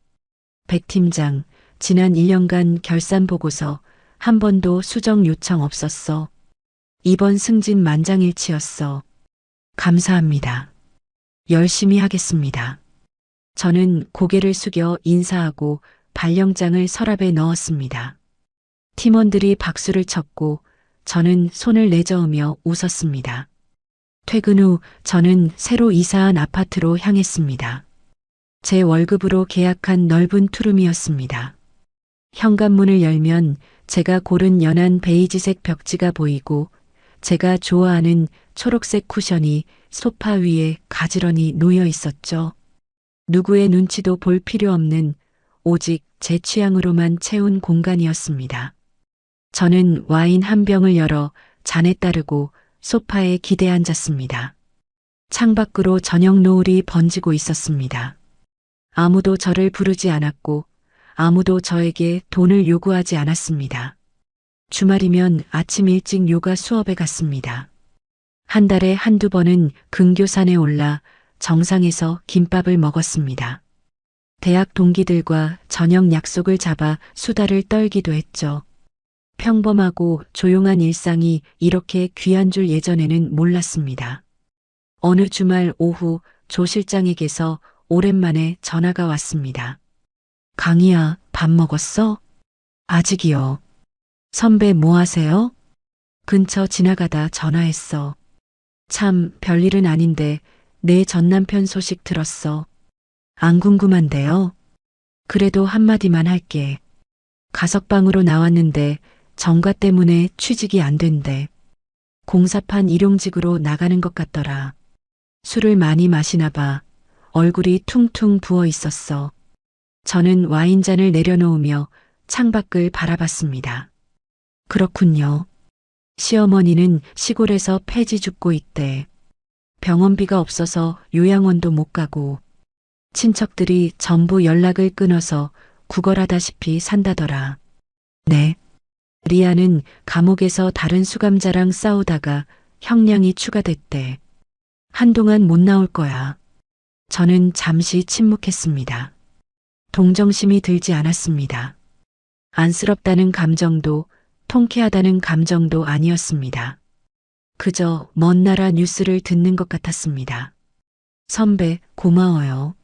백 팀장, 지난 1년간 결산 보고서 한 번도 수정 요청 없었어. 이번 승진 만장일치였어. 감사합니다. 열심히 하겠습니다. 저는 고개를 숙여 인사하고 발령장을 서랍에 넣었습니다. 팀원들이 박수를 쳤고 저는 손을 내저으며 웃었습니다. 퇴근 후 저는 새로 이사한 아파트로 향했습니다. 제 월급으로 계약한 넓은 투룸이었습니다. 현관문을 열면 제가 고른 연한 베이지색 벽지가 보이고 제가 좋아하는 초록색 쿠션이 소파 위에 가지런히 놓여 있었죠. 누구의 눈치도 볼 필요 없는 오직 제 취향으로만 채운 공간이었습니다. 저는 와인 한 병을 열어 잔에 따르고 소파에 기대 앉았습니다. 창밖으로 저녁 노을이 번지고 있었습니다. 아무도 저를 부르지 않았고 아무도 저에게 돈을 요구하지 않았습니다. 주말이면 아침 일찍 요가 수업에 갔습니다. 한 달에 한두 번은 근교산에 올라 정상에서 김밥을 먹었습니다. 대학 동기들과 저녁 약속을 잡아 수다를 떨기도 했죠. 평범하고 조용한 일상이 이렇게 귀한 줄 예전에는 몰랐습니다. 어느 주말 오후 조 실장에게서 오랜만에 전화가 왔습니다. 강희야, 밥 먹었어? 아직이요. 선배 뭐 하세요? 근처 지나가다 전화했어. 참 별일은 아닌데 내 전남편 소식 들었어. 안 궁금한데요. 그래도 한마디만 할게. 가석방으로 나왔는데 정가 때문에 취직이 안 된대. 공사판 일용직으로 나가는 것 같더라. 술을 많이 마시나 봐. 얼굴이 퉁퉁 부어 있었어. 저는 와인잔을 내려놓으며 창밖을 바라봤습니다. 그렇군요. 시어머니는 시골에서 폐지 죽고 있대. 병원비가 없어서 요양원도 못 가고 친척들이 전부 연락을 끊어서 구걸하다시피 산다더라. 네. 리아는 감옥에서 다른 수감자랑 싸우다가 형량이 추가됐대. 한동안 못 나올 거야. 저는 잠시 침묵했습니다. 동정심이 들지 않았습니다. 안쓰럽다는 감정도 통쾌하다는 감정도 아니었습니다. 그저 먼 나라 뉴스를 듣는 것 같았습니다. 선배, 고마워요.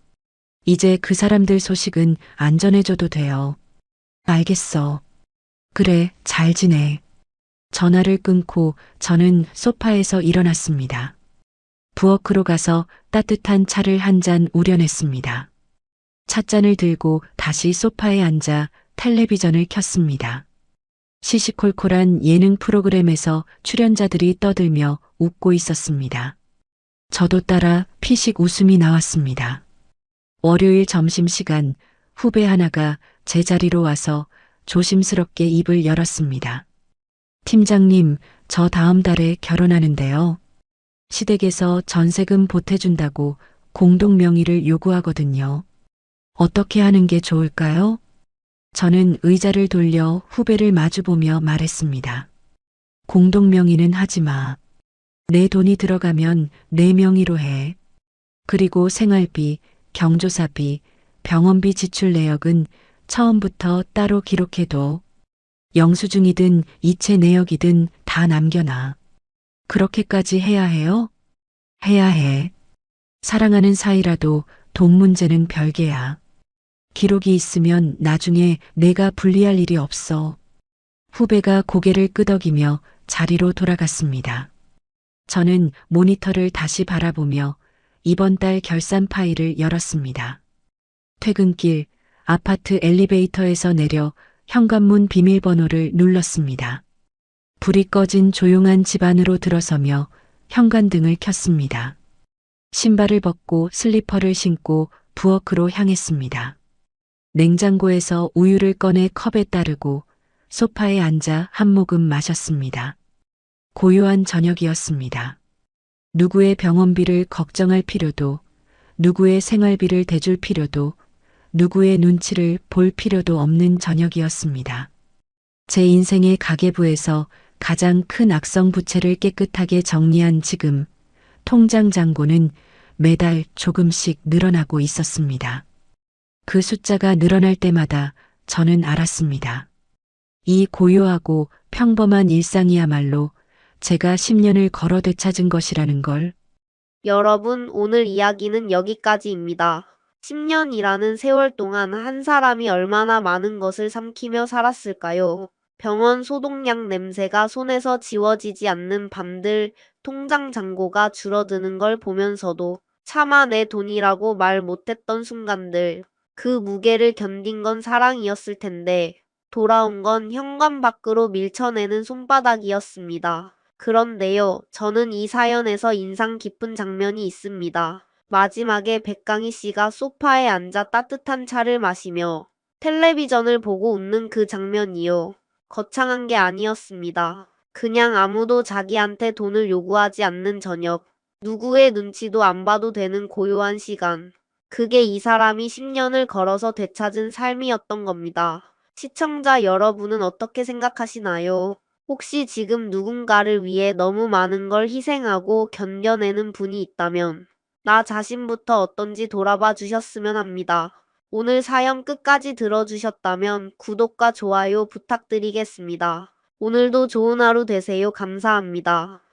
이제 그 사람들 소식은 안 전해줘도 돼요. 알겠어. 그래, 잘 지내. 전화를 끊고 저는 소파에서 일어났습니다. 부엌으로 가서 따뜻한 차를 한 잔 우려냈습니다. 찻잔을 들고 다시 소파에 앉아 텔레비전을 켰습니다. 시시콜콜한 예능 프로그램에서 출연자들이 떠들며 웃고 있었습니다. 저도 따라 피식 웃음이 나왔습니다. 월요일 점심시간 후배 하나가 제 자리로 와서 조심스럽게 입을 열었습니다. 팀장님, 저 다음 달에 결혼하는데요. 시댁에서 전세금 보태준다고 공동명의를 요구하거든요. 어떻게 하는 게 좋을까요? 저는 의자를 돌려 후배를 마주보며 말했습니다. 공동명의는 하지 마. 내 돈이 들어가면 내 명의로 해. 그리고 생활비, 경조사비, 병원비 지출 내역은 처음부터 따로 기록해둬. 영수증이든 이체 내역이든 다 남겨놔. 그렇게까지 해야 해요? 해야 해. 사랑하는 사이라도 돈 문제는 별개야. 기록이 있으면 나중에 내가 불리할 일이 없어. 후배가 고개를 끄덕이며 자리로 돌아갔습니다. 저는 모니터를 다시 바라보며 이번 달 결산 파일을 열었습니다. 퇴근길 아파트 엘리베이터에서 내려 현관문 비밀번호를 눌렀습니다. 불이 꺼진 조용한 집 안으로 들어서며 현관등을 켰습니다. 신발을 벗고 슬리퍼를 신고 부엌으로 향했습니다. 냉장고에서 우유를 꺼내 컵에 따르고 소파에 앉아 한 모금 마셨습니다. 고요한 저녁이었습니다. 누구의 병원비를 걱정할 필요도, 누구의 생활비를 대줄 필요도, 누구의 눈치를 볼 필요도 없는 저녁이었습니다. 제 인생의 가계부에서 가장 큰 악성 부채를 깨끗하게 정리한 지금, 통장 잔고는 매달 조금씩 늘어나고 있었습니다. 그 숫자가 늘어날 때마다 저는 알았습니다. 이 고요하고 평범한 일상이야말로 제가 10년을 걸어 되찾은 것이라는 걸. 여러분, 오늘 이야기는 여기까지입니다. 10년이라는 세월 동안 한 사람이 얼마나 많은 것을 삼키며 살았을까요? 병원 소독약 냄새가 손에서 지워지지 않는 밤들, 통장 잔고가 줄어드는 걸 보면서도 차마 내 돈이라고 말 못했던 순간들, 그 무게를 견딘 건 사랑이었을 텐데, 돌아온 건 현관 밖으로 밀쳐내는 손바닥이었습니다. 그런데요, 저는 이 사연에서 인상 깊은 장면이 있습니다. 마지막에 백강희 씨가 소파에 앉아 따뜻한 차를 마시며 텔레비전을 보고 웃는 그 장면이요. 거창한 게 아니었습니다. 그냥 아무도 자기한테 돈을 요구하지 않는 저녁. 누구의 눈치도 안 봐도 되는 고요한 시간. 그게 이 사람이 10년을 걸어서 되찾은 삶이었던 겁니다. 시청자 여러분은 어떻게 생각하시나요? 혹시 지금 누군가를 위해 너무 많은 걸 희생하고 견뎌내는 분이 있다면 나 자신부터 어떤지 돌아봐 주셨으면 합니다. 오늘 사연 끝까지 들어주셨다면 구독과 좋아요 부탁드리겠습니다. 오늘도 좋은 하루 되세요. 감사합니다.